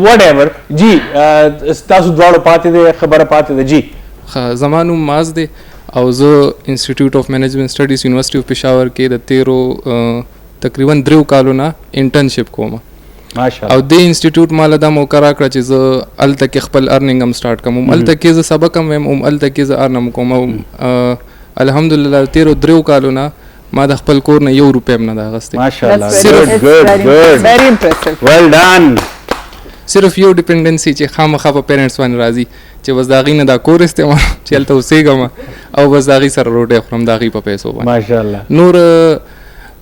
whatever जी تاسو دواړو پاتې دي خبره پاتې ده جی زمانو ماز دی او زه انسټیټیوټ اف منیجمنت سټډیز یونیورسيټي اف پېښور کې د 13 تقریبا 3 کالو نه انټرنشپ کوم ماشاءالله او د انسټیټیوټ مال د موقرا کړ چې زه الته کې خپل ارنینګ هم سٹارټ کوم الته کې زه سبق هم الته کې زه ارنم کوم الحمدلله 13 کالو نه ما د خپل کور نه 1 روپۍ هم نه دا غسته ماشاءالله That's good very impressive well done صرف یو ډیپندنسي چې خامخا په پیرنټس باندې راځي چې بس داغي نه دا کور استعمال چې الته اوسېږم او بس داغي سره روټي خورم داغي په پیسو باندې ماشاءالله نور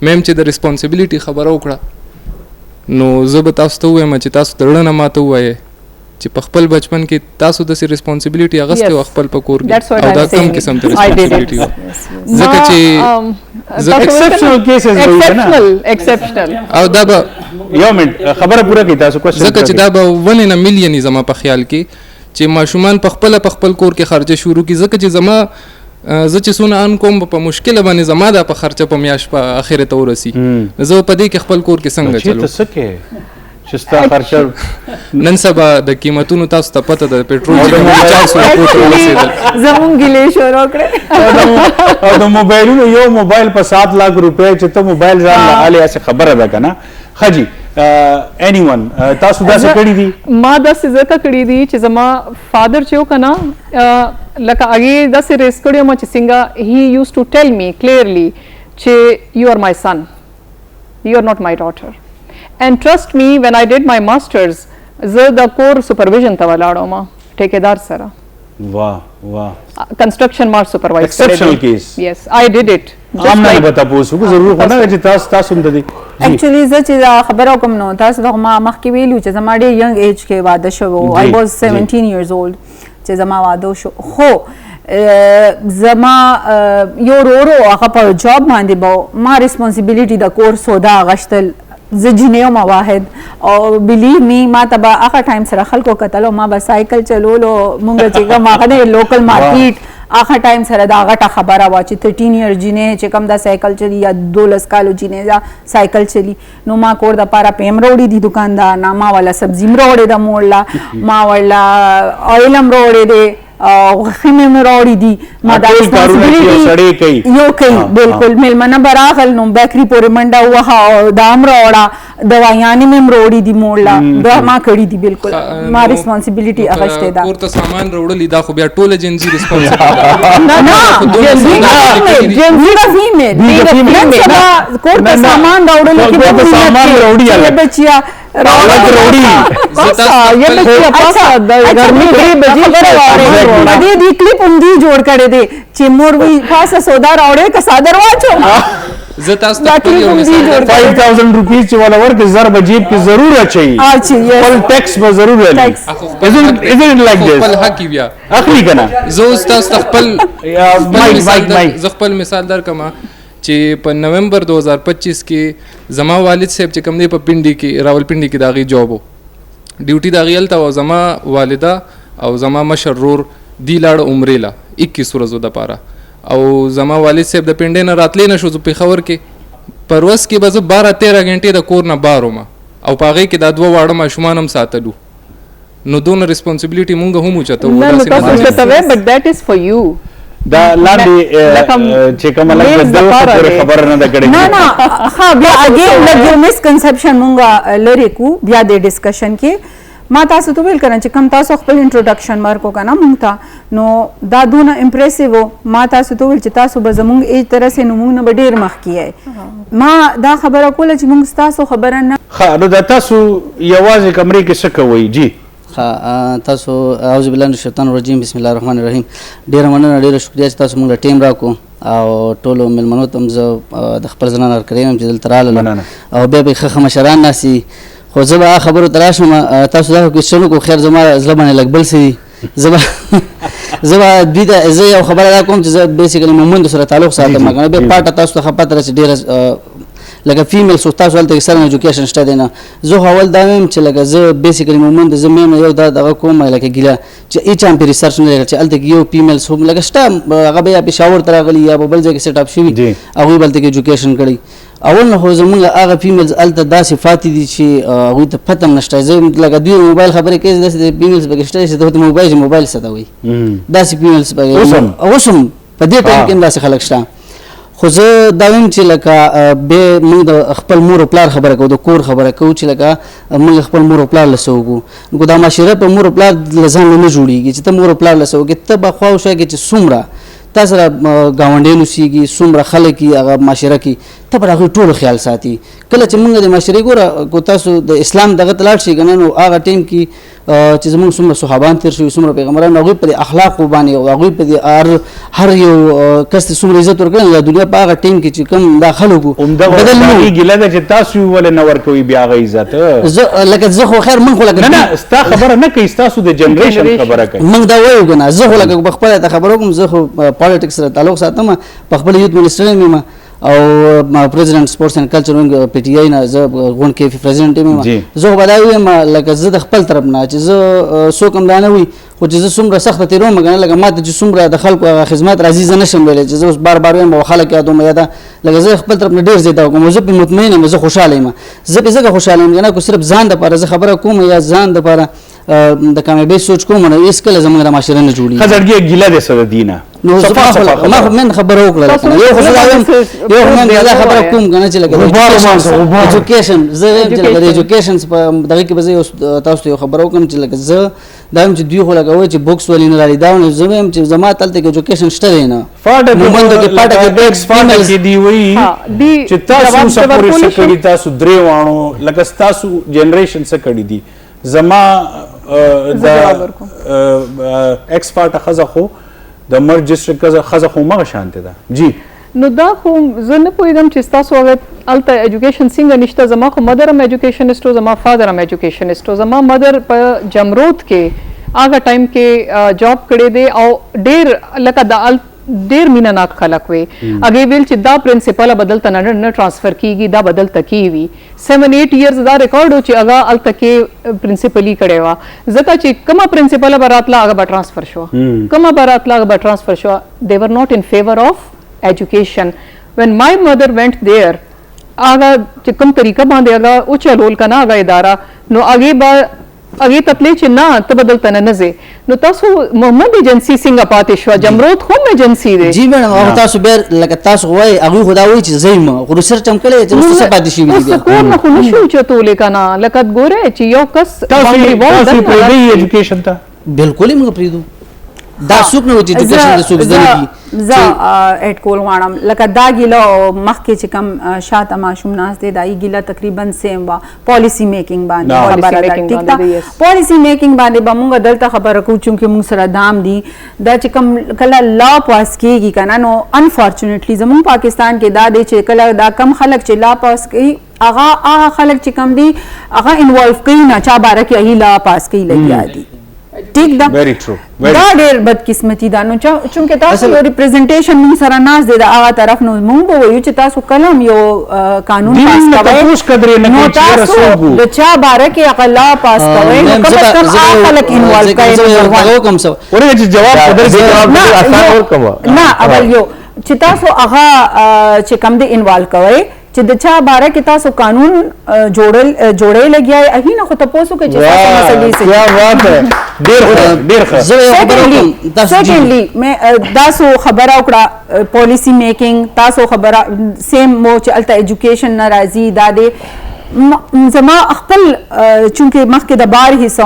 میم چې د ریسپانسیبিলিټي خبره وکړه نو زه به تاسو ته وایم چې تاسو تړنه ماته وایي چې په خپل بچپن کې تاسو د ریسپانسیبিলিټي اغسته او خپل په کور That's what کې او دا I'm کم saying. قسم ته I did it. ریسپانسیبিলিټي ځکه چې exceptional cases وایي نه exceptional او دا به یو منټ خبره پوره کړئ تاسو کوم ځکه چې دا به 1 in a million زما په خیال کې چې ماشومان په خپل کور کې خرچه شروع کی ځکه چې زما زه چې سونه ان کوم په مشکل باندې زما د په خرچه په میاش په اخره ته ورسی زه په دې کې خپل کور کې څنګه چلو ته سکه چې ستا خرچه نن سبا د قیمتونو تاسو ته پته ده پېټرول چې 400 کوټه ورسېدل زمون ګلې شروع کړې او د موبایلونو یو موبایل په 7 लाख रुपए چې ته موبایل ځان له اله اسه خبره ده کنه خجی anyone تاسو دا څه کړی دي ما د سزا کړی دي چې زما فادر چې وکنا لکه هغه د سې ریس کړی ما چې څنګه he used to tell me clearly چې you are my son you are not my daughter and trust me when I did my masters زه د کور سپرویژن ته ولاړم ټیکیدار سره वाह वाह construction मार supervisor Exceptional case. yes I did it هم نه بتا پوسو ضرور خو نه چې تاسو هم د دې Actually زه چې خبره کوم نو تاسو د ما مخکې ویلو چې زما ډېر ینګ ایج کې واده شو I was 17 years old چې زما واده شو خو زما یو ورو هغه په جاب باندې ما ریسپانسیبিলিټي د کور سودا غشتل زه جنیو ما واحد او بلیو می ما تبا هغه ټایم سره خلکو کتلو ما به سایکل چلولو مونږ چې کوم هغه لوکل مارکیټ هغه ټایم سره دا غټه خبره وا چې 13 ایئر جنې چې کوم دا سایکل چلی یا 12 کالو جنې دا سایکل چلی نو ما کور د پاره پیم روړی دی دکاندار نه ما والا سبزی مروړې د موړلا ما والا اویلم روړې دی او خیمه مروړې دی ما دا ریسپانسیبিলিټي یو کوي بالکل ملمنه براغل نو بیکری پورې منډا وها او دام روړه دوايانې مې مروړې دی موړلا دا ما کړې دی بالکل ما ریسپانسیبিলিټي اغشته دا ورته سامان وروړلی دا خو بیا ټوله جنسي ریسپانسیبিলিټي جنسي فیمیل کور ته سامان راوړل کې سامان راوړي بچیا راوړي دی کلیپ هم دی جوړ کړی دی چې مور وی خاصه سودا راوړې که صادر واچو زه تاسو ته 5000 روپیز چې ولا ورکه ضرب جیب کې ضرور اچي خپل ټیکس به ضرور لري isn't like this خپل حق بیا اخلي کنه زه تاسو خپل مایک خپل مثال درکما چې په نومبر 2025 کې زما والد صاحب چې کوم دی په پنډي کې راولپنډي کې داغي جاب وو ډیوټي داغي الته او زما والده او زما مشرور دی لاړ عمره لا 21 ورځو د پاره او زما والد صاحب د پنډې نه راتلې نشو په خبر کې پروس کې بس 12-13 غنټې د کور نه باروم او پاغه کې د دوه واړه ماشومان هم ساتلو نو دونه ریسپانسیبিলিټي مونږ هم چته but that is for you دا لاندې چې کومه لږ د پورې خبره نه ده کړې نه نه ها بیا اگین لږ یو مسکنسپشن مونږه لري کو بیا د ډسکشن کې ما تاسو ته ویل کړم چې کوم تاسو خپل انټروډکشن مارکو کنه مونږ ته نو دا دونه امپریسیو ما تاسو ته ویل چې تاسو به زمونږ ایج طرح سه نو مونږ نه ډیر مخ کیای ما دا خبره کوله چې مونږ تاسو خبره نه ښه نو دا تاسو یوازې کمرې کې څه کوئ جی تاسو اعوذ بالله من الشیطان الرجیم بسم الله الرحمن الرحیم ډیره مننه ډیره شکریه چې تاسو موږ ټیم راکو او ټولو مېلمنو ته زه د خپل ځان هرکړی چې دلته راغلم او بیا به ښه مشران ناسي خو زه به خبرو ته راشم تاسو دا کوېسچن وکړو خیر زما زړه باندې لږ بل څه دي زه به دوی ته زه یو خبره دا کوم چې زه بیسیکلي مومندو سره تعلق ساتم کنه بیا پاټه تاسو ته ښه پته ده چې ډېره لکه فیمیل سو تاسو هلته سره ایجوکیشن شته دی نه زه خو اول دا وایم چې لکه زه بیسیکلي مومند زه میم یو دا دغه کوم لکه ګیله چې هېڅ هم پې ریسرچ نه لري چې هلته کې یو فیمیلس هم لکه شته هغه به یا پېښور ته راغلي یا به بل ځای کې سیټ اپ شوي هغوی به هلته کې ایجوکیشن کړی اول نه خو زمونږ هغه فیمیلز هلته دا صفات دي چې هغوی ته پته هم نشته زه لکه دوی موبایل خبرې کوي داسې د فیمیلز پکې شته چې ته موبایل چې موبایل څه ته وایي داسې فیمیلز پکې اوس هم په دې ټایم کې هم داسې خلک شته خو زه دا وایم چې لکه بیا موږ د خپل مور او پلار خبره کوو د کور خبره کوو چې لکه موږ خپل مور او پلار له څه وکړو نو دا معاشره په مور او پلار له ځان نه جوړېږي چې ته مور او پلار له څه وکړې ته به خوا وښایې چې څومره تا سره ګاونډیان اوسېږي څومره خلک یي هغه معاشره کې ته به د هغوی ټولو خیال ساتي کله چې موږ د معاشرې ګوره کو تاسو د اسلام دغه ته لاړ شئ که نه نو هغه ټایم کې چې زموږ څومره صحابان تېر شوي څومره پیغمبران هغوی په دې اخلاقو باندې او هغوی په دې هر یو کس ته څومره عزت ورکړی د دنیا په هغه ټایم کې چې کوم دا خلک وو بدل نه ګیله ده چې تاسو یې ولې نه ورکوئ بیا هغه عزت لکه زه خو خیر موږ خو لکه نه ستا خبره نه کوي ستاسو د جنریشن خبره کوي موږ دا وایو که نه زه خو لکه په خپله ته خبره وکړم زه خو پالیټکس سره تعلق ساتم په خپل یوت منسټر یم او پریزیډنټ سپورټس اینډ کلچر وینګ پی ټی آی نه زه غونډ کې پریزیډنټ یم زه خو به دا ویم لکه زه د خپل طرف نه چې زه څوک هم دا نه وي خو چې زه څومره سخته تېروم که نه لکه ما ته چې څومره د خلکو هغه خدمت راځي زه نه شم ویلی چې زه اوس بار بار وایم او خلک یادوم یا دا لکه زه خپل طرف نه ډېر زیاته وکړم زه پرې مطمئن یم زه خوشحاله یم زه پرې ځکه خوشحاله یم که نه که صرف ځان دپاره زه خبره کوم یا ځان دپاره د کامیابۍ سوچ کوم نو هېڅکله زموږ د معاشره نه جوړېږي ښه زړګي ګیله دې څه د دي نه نو ما خو من خبره وکړله یو خو زه دا وایم یو خو من دا خبره کوم که نه چې لکه ایجوکیشن زه وایم چې لکه د ایجوکیشن په دغه کې به زه تاسو ته یو خبره وکړم چې لکه زه دا وایم چې دوی خو لکه وایي چې بوکس ولې نه رالي دا وایم زه وایم چې زما هلته کې ایجوکیشن شته دی نه مومندو کې پاټه کې دی وایي چې تاسو څه پورې څه کړي تاسو درې واڼو لکه ستاسو جنریشن څه کړي دي زما د ایکسپارټ ښځه خو د مرج ډسټرکټ ښځه خو همغه شانتې ده جی نو دا خو زه نه پوهېدم چې ستاسو هغه هلته ایجوکیشن څنګه نشته زما خو مدر هم ایجوکیشنسټ و زما فادر هم ایجوکیشنسټ و زما مدر په جمرود کې هغه ټایم کې جاب کړی دی او ډېر لکه د ډېر مینه ناک خلک وي هغې ویل چې دا پرنسپله به دلته نه ټرانسفر کېږي دا به دلته کېوي 7-8 ایئرز دا ریکارډ و چې هغه هلته کې پرنسپلي کړې وه ځکه چې کومه پرنسپله به راتله هغه به ټرانسفر شوه کومه به راتله هغه به ټرانسفر شوه they were not in favor of education when my mother went there هغه چې کوم طریقه باندې هغه وچلول که نه هغه اداره نو هغې به هغې ته تلې چې نه ته به دلته نه ځې نو تاسو محمد ایجنسي څنګه پاتې شوه جمرود خو هم ایجنسي دی جی میډم هغه تاسو بیا لکه تاسو وایي هغوی خو دا وایي چې زه یم خو ریسرچ هم کړی چې اوس څه پاتې شوي دي اوس کور نه خو نه شو اوچتولی که نه لکه ګورې چې یو کس تاسو پرېږدئ ایجوکیشن ته بالکل یې موږ پرېږدو دا څوک نه و چې ایجوکیشن د څوک زده نه کړي زه ایډ کول غواړم لکه دا ګیله مخکې چې کوم شاته ماشوم ناست دی دا یې ګیله تقریبا سیم وه پالیسي میکینګ باندې خبره ده ټیک ده پالیسي میکینګ باندې به موږ دلته خبره کوو چونکې موږ سره دام دي دا چې کوم کله لا پاس کېږي که نه نو انفارچونیټلی زموږ پاکستان کې دا دی چې کله دا کم خلک چې لا پاس کوي هغه خلک چې کم دي هغه انوالو کوي نه چا باره کې هغې لا پاس کوي لګیا دي ټیک ده دا ډېر بدقسمتي ده نو چونکې تاسو یو ریپرزنټیشن موږ سره ناست دی د هغه طرف نو موږ به وایو چې تاسو کله هم یو قانون پاس کوئ نو تاسو د چا باره کې هغه لا پاس کوئ نو کم از کم هغه خلک انوالو کوئ نه اول یو چې تاسو هغه چې کوم دی انوالو کوئ چې د چا باره کې تاسو قانون جوړې لګیا یې هغې نه خو تپوس وکړئ چې تاسو مسلې څه کیا بات ہے ډېر ښه زه یو خبره وکړم تاسو سیکنډلی تاسو خبره وکړه پالیسی میکینګ تاسو خبره سیم مو چې هلته ایجوکیشن نه راځي دا دی زما خپل چونکې مخکې د بار حصه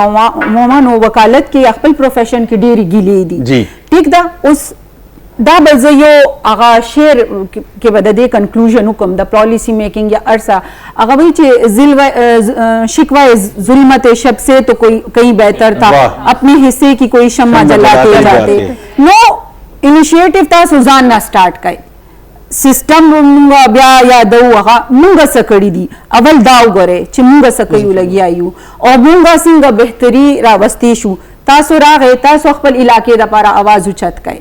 وما نو وکالت کې خپل پروفیشن کې ډېرې ګیلې دي ټیک ده اوس دا به زه یو هغه شعر کې به د دې کنکلوژن وکړم د پالیسی میکنگ یا عرصہ هغه وایي چې شکوہ ظلمت شب سے تو کوئی کہیں بہتر تھا اپنے حصے کی کوئی شمع جلاتے جاتے نو انیشیټیو تاسو ځان نه سٹارټ کړئ سیستم مونږ بیا یادو هغه مونږ څه کړي دي اول دا وګورئ چې مونږ څه کوو لګیا یو او مونږ څنګه بهتري راوستې شو تاسو راغئ تاسو خپل علاقې دپاره اواز اوچت کړئ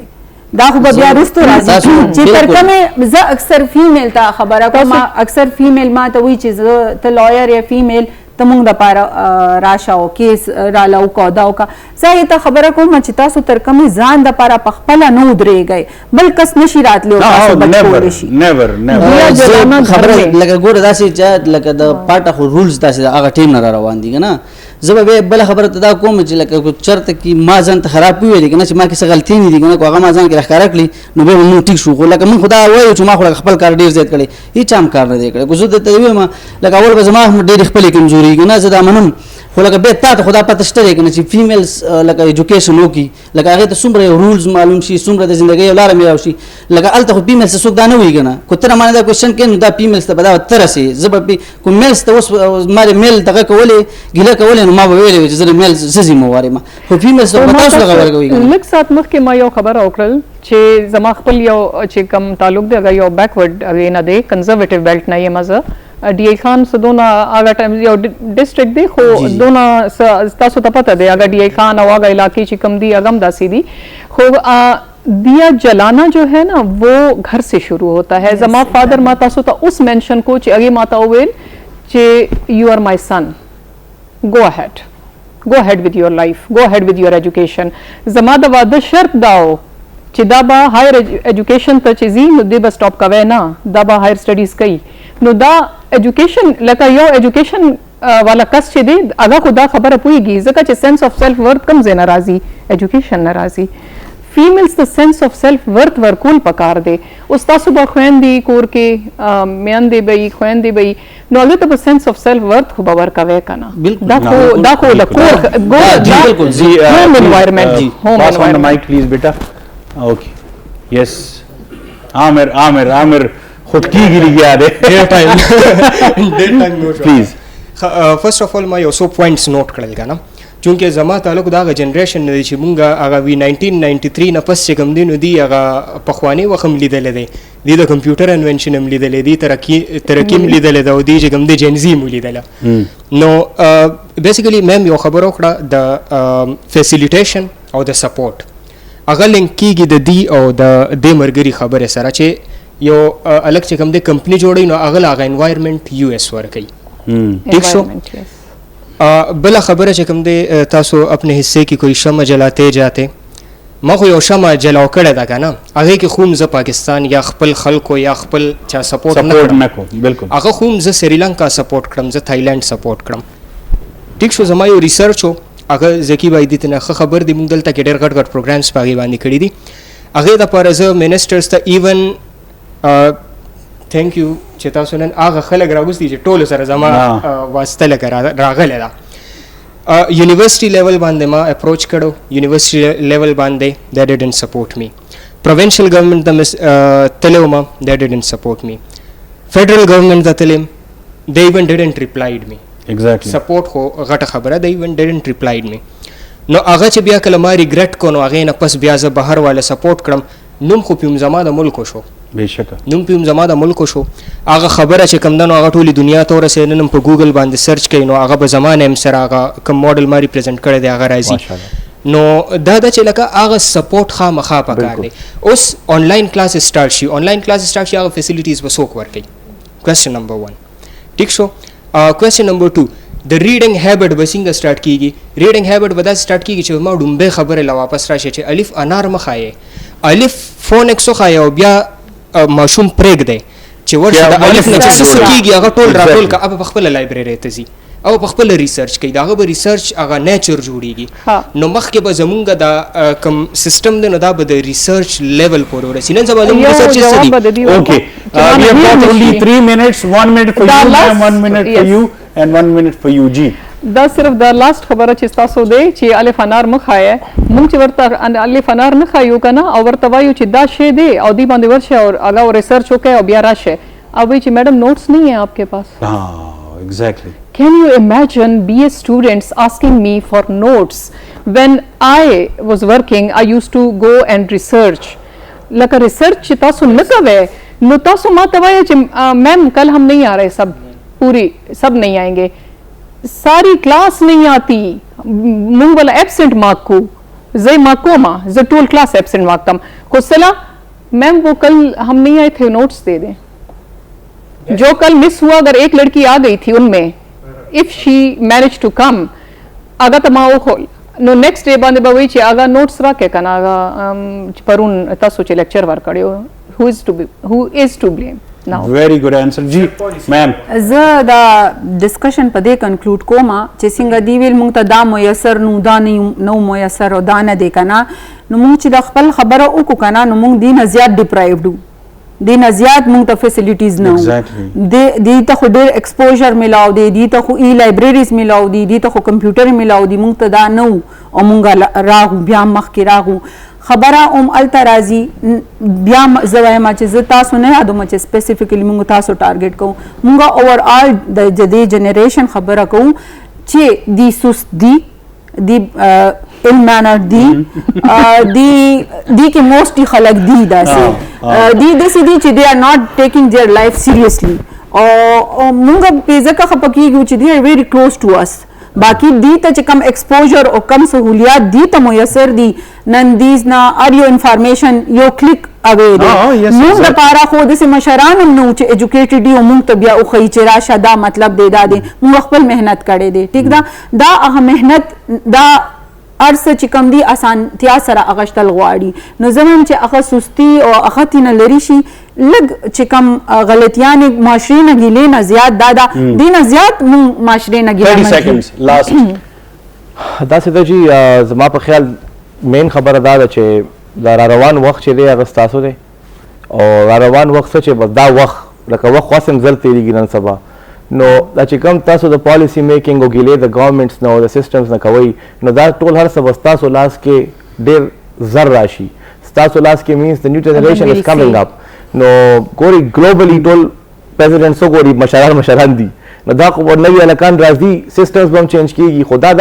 دا خو به بیا وروستو راځي چې تر کومې زه اکثر فیمیل ته خبره کوم اکثر فیمیل ما ته وایي چې زه ته لایر یا فیمیل ته مونږ دپاره راشه او کیس راله وکړه دا وکړه زه هغې ته خبره کوم چې تاسو تر کومې ځان دپاره پخپله نه ودرېږئ بل کس نشي راتلی او تاسو بچ کولی شي خبره لکه ګوره داسې چې لکه د پاټه خو رولز داسې هغه ټیم نه را روان دي که نه زه به بیا بله خبره ته دا کوم چې لکه چېرته کې ما ځان ته خراب وویلې که نه چې ما کې څه غلطۍ نه دي که نه که هغه ما ځان کې راښکاره کړي نو بیا به مونږ ټیک شو خو لکه مونږ خو دا وایو چې ما خو خپل کار ډېر زیات کړی هېڅ هم کار نه دی کړی خو زه درته ووایم لکه اول به زما ډېرې خپلې کمزوري که نه زه دا منم خو لکه بیا تا ته خو دا پته شته دی که نه چې فیمیلز لکه ایجوکیشن وکړي لکه هغې ته څومره یو رولز معلوم شي څومره د زندګۍ یو لاره میلاو شي لکه هلته خو فیمیلز ته څوک دا نه وایي که نه که ته رامانه دا کوېشن کوې نو دا فیمیلز ته به دا ته رسې زه به که میلز ته اوس ما د میل دغه کولې ګیله کولې نو ما به ویلې وي چې زه د میل زه ځم وارې چې فیمیلز ته به تاسو دغه ورکوئ لږ ساعت مخکې ما یو خبره وکړل چې زما خپل یو چې کوم تعلق دی هغه یو بیکورډ هغې نه دی کنزرویټیو بیلټ نه یم زه ډي ای خان څه دونه هغه ټایم یو ډسټرکټ دی خو دونه تاسو ته پته دی هغه ډي ای خان او هغه علاقې چې کوم دي هغه هم داسې دي خو دیا جلانا جو ہے نا وہ گھر سے شروع ہوتا ہے زما فادر ما تاسو ته اوس مینشن کو چې هغې ما ته وویل چې یو آر مای سن گو اهیډ with your life go ahead with your education زما د واده شرط دا و چې دا به هایر ایجوکیشن ته چې ځي نو دی به سټاپ کوی نه دا به هایر سټډیز کوي نو دا ایجوکیشن لکه یو ایجوکیشن والا کس چې دی هغه خو دا خبره پوهېږي ځکه چې سینس آف سیلف ورث کوم ځای نه راځي ایجوکیشن نه راځي فیمیلز ته سینس آف سیلف ورث ورکول پکار دی اوس تاسو به خویندې کور کې میندې به یي خویندې به یي نو هغې ته به سینس آف سیلف ورث خو به ورکوی که نه دا خو د کور ہوم انوایرمنٹ مائک پلیز بیٹا اوکے یس عامر خود کیږي لګیا دی پلیز فرست اف اول ما یو څو پوینټس نوٹ کړل که نه چونکې زما تعلق د هغه جنریشن نه دی چې مونږ هغه وي 1993 نه پس چې کوم دی نو دی هغه پخوانی وخت هم لیدلی دی دی د کمپیوټر انوینشن هم لیدلی دی ترقي هم لیدلی ده او دی چې کوم دی جنزي هم ولیدله نو بیسیکلي میم یو خبره وکړه د فیسیلیټیشن او د سپورټ هغه لینک کېږي د دی او د دې ملګري خبرې سره چې یو الګ چې کوم دی کمپنی جوړوي نو هغه له هغه انوایرمنټ یو ایس ورکوي ٹھیک شو بلا خبره چې کوم دی تاسو اپنے حصے کی کوئی شمع جلاتے جاتے ما خو یو شمع جلاو کړی ده که نه هغې کې خو هم زه پاکستان یا خپل خلکو یا خپل چا سپورټ نه کړم هغه خو هم زه سریلنکا سپورټ کړم زه تایلنډ سپورټ کړم ټیک شو زما یو ریسرچ و هغه ذکي بھائی دې ته نه ښه خبر دی مونږ دلته کې ډېر غټ غټ پروګرامس په هغې باندې کړي دي هغې دپاره زه منسټرز ته ایون تھینک یو چې تاسو نن هغه خلک راوستي چې ټولو سره زما واسطه لکه راغلی ده یونیورسټي لیول باندې ما اپروچ کړو یونیورسټي لیول باندې they didn't support me provincial government ته تللی وم they didn't support me federal government ته تلم they even didn't replied me exactly support خو غټه خبره they even didn't replied me نو هغه چې بیا کله ما ریګریټ کو نو هغې نه پس بیا زه بهر والا سپورټ کړم نوم خو پې زما د ملکو شو بېشکه نوم پې زما د ملکو شو هغه خبره چې کوم ده نو هغه ټولې دنیا ته ورسېد نن هم په ګوګل باندې سرچ کوي نو هغه به زما نیم سره هغه کوم موډل ما ریپرزنټ کړی دی هغه راځي نو دا ده چې لکه هغه سپورټ خامخا پکار دی اوس آنلاین کلاس سټارټ شي آنلاین کلاس سټارټ شي هغه فیسیلیټیز به څوک ورکوي کوېسچن نمبر 1 ټیک شو کوېسچن نمبر 2 د ریډنګ هیبټ به څنګه سټارټ کېږي ریډنګ هیبټ به داسې سټارټ کېږي چې ما ډومبۍ خبرې له واپس راشي چې الف انار مه خایې الف فونکس وښایې او بیا ماشوم پرېږدی چې ورشه د الف نه چې څه کیږي هغه ټول راټول کا اب خپل لایبرری ته ځي او خپل ریسرچ کوي داغه به ریسرچ هغه نیچر جوړیږي نو مخکې به زمونږ د کم سیستم د نو دا به د ریسرچ لیول پورې ورسي نن سبا زموږ ریسرچ سړي Okay, we have got only 3 minutes, 1 minute for you, ma'am, 1 minute for you, and 1 minute for you, G. دا صرف د لاست خبره چې تاسو دی چې الف انار مخایه مونږ چې ورته الف انار نه خایو کنه او ورته وایو چې دا شی دی او دی باندې ورشه او هغه ریسرچ وکړي او بیا راشه او وایي چې میډم نوٹس نہیں ہے آپ کے پاس Exactly. Can you imagine BA students asking me for notes? When I was working, I used to go and research. Like a research چې تاسو نه کوئ نو تاسو ما ته وایي چې میم کل हम नहीं आ रहे सब पूरी सब नहीं आएंगे सारी क्लास नहीं आती مونږ ولا एब्सेंट मार्क को زي मार्कोमा زي टोल क्लास एब्सेंट मार्क कम को सला मैम वो कल हम नहीं आए थे नोट्स दे दें जो कल मिस हुआ अगर एक लड़की आ गई थी उनमें if she manage to come आगा तमाओ खोल नो नेक्स्ट डे बांधे बावई चे आगा नोट्स रा के कना आगा परुन तसो चे लेक्चर वर कड़ियो who is to blame now Very good answer, G. Ma'am. زه دا ډسکشن په دې کنکلود کوم چې څنګه دی ویل مونږ ته دا میسر نو دا نو میسر او دا نه دی کنه نو مونږ چې د خپل خبره وکړو کنه نو مونږ دینه زیات ډیپرایوډ دینه زیات مونږ ته فیسیلیټیز نه دی ته خو ډېر ایکسپوژر ملاو دی ته خو ای لایبرریز ملاو دی ته خو کمپیوټر ملاو دی مونږ ته دا نو او مونږ راغو بیا مخکې راغو خبره الته راځي بیا زه وایم چې زه تاسو نه یادوم چې سپیسیفیکلی مونږ تاسو ټارګټ کوو مونږ اوورآل د جدید جنریشن خبره کوو چې دی سست دی ill mannered دی کې موسټلی خلک دی داسې دی داسې دی چې they are not taking their life seriously او مونږ په ځکه خپه کېږو چې they are very close to us باقی دی ته چې کم ایکسپوژر او کم سہولیات دی ته میسر دي نن دیز نه ار یو انفارمیشن یو کلیک اوی دی مونږ لپاره خو داسې مشران هم نو چې ایجوکیټډ دي او مونږ ته بیا وښیي چې راشه دا مطلب دی دا دی مونږ خپل محنت کړی دی ټیک دا هغه محنت دا ارڅه چې کم دی اسانتیا سره اغشتل غواړي نو زموږ چې هغه سستی او هغه تینه لري شي لږ چې کم غلطیان معاشرې نه ګیلې نه زیات دا دی نه زیات مونږ معاشرې نه ګیله 30 seconds last داسې ده چې زما په خیال مین خبره دا ده چې دا را روان وخت چې دی هغه ستاسو دی او را روان وخت څه چې بس دا وخت لکه وخت خاص هم زر تېرېږي نن سبا نو دا چې کوم تاسو د پالیسی میکینګ او ګیلې د ګورمنټس نه او د سسټمز نه کوئ نو دا ټول هر څه به ستاسو لاس کې ډېر زر راشي ستاسو لاس کې مینس د نیو جنریشن از کمینګ اپ نو ګوري ګلوبلی ټول پریزیډنټس وګوري مشران دي نو دا خو نوي هلکان راځي سسټمز به هم چینج کېږي خو دا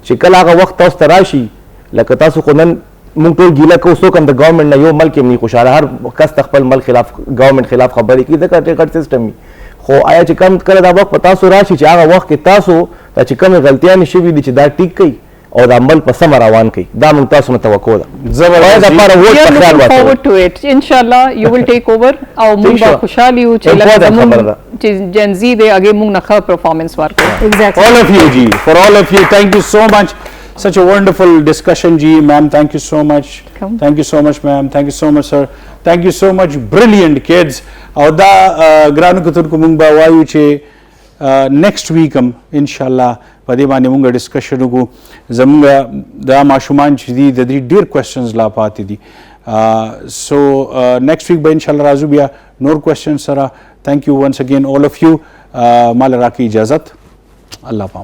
چې کله هغه وخت تاسو ته راشي لکه تاسو خو نن مونږ ټول ګیله کوو څوک هم د ګورمنټ نه یو ملک هم نه خوشحاله هر کس د خپل ملک خلاف ګورمنټ خلاف خبرې کوي ځکه ډېر غټ سیسټم وي خو آیا چې کم کله دا وخت په تاسو راشي چې هغه وخت کې تاسو دا چې کومې غلطیانې شوي دي چې دا ټیک کوي او د عمل په سمه روان کوي دا موږ تاسو نه توقع ده زبردست forward to it inshallah you will take over او موږ به خوشحال یو چې لکه جن زی دی هغې موږ نه ښه پرفارمنس ورکړو exactly all of you G for all of you thank you so much such a wonderful discussion G ma'am thank you so much thank you so much ma'am thank you so much sir thank you so much brilliant kids او دا ګرانو کتونکو موږ به وایو چې next week هم انشاءالله په دې باندې موږ ډسکشن وکړو زموږ دا ماشومان چې دي د دې ډېر کوېسچنز لا پاتې دي سو next week به انشاءالله راځو بیا نور کوېسچن سره thank you once again all of you مال راکړي اجازت الله پام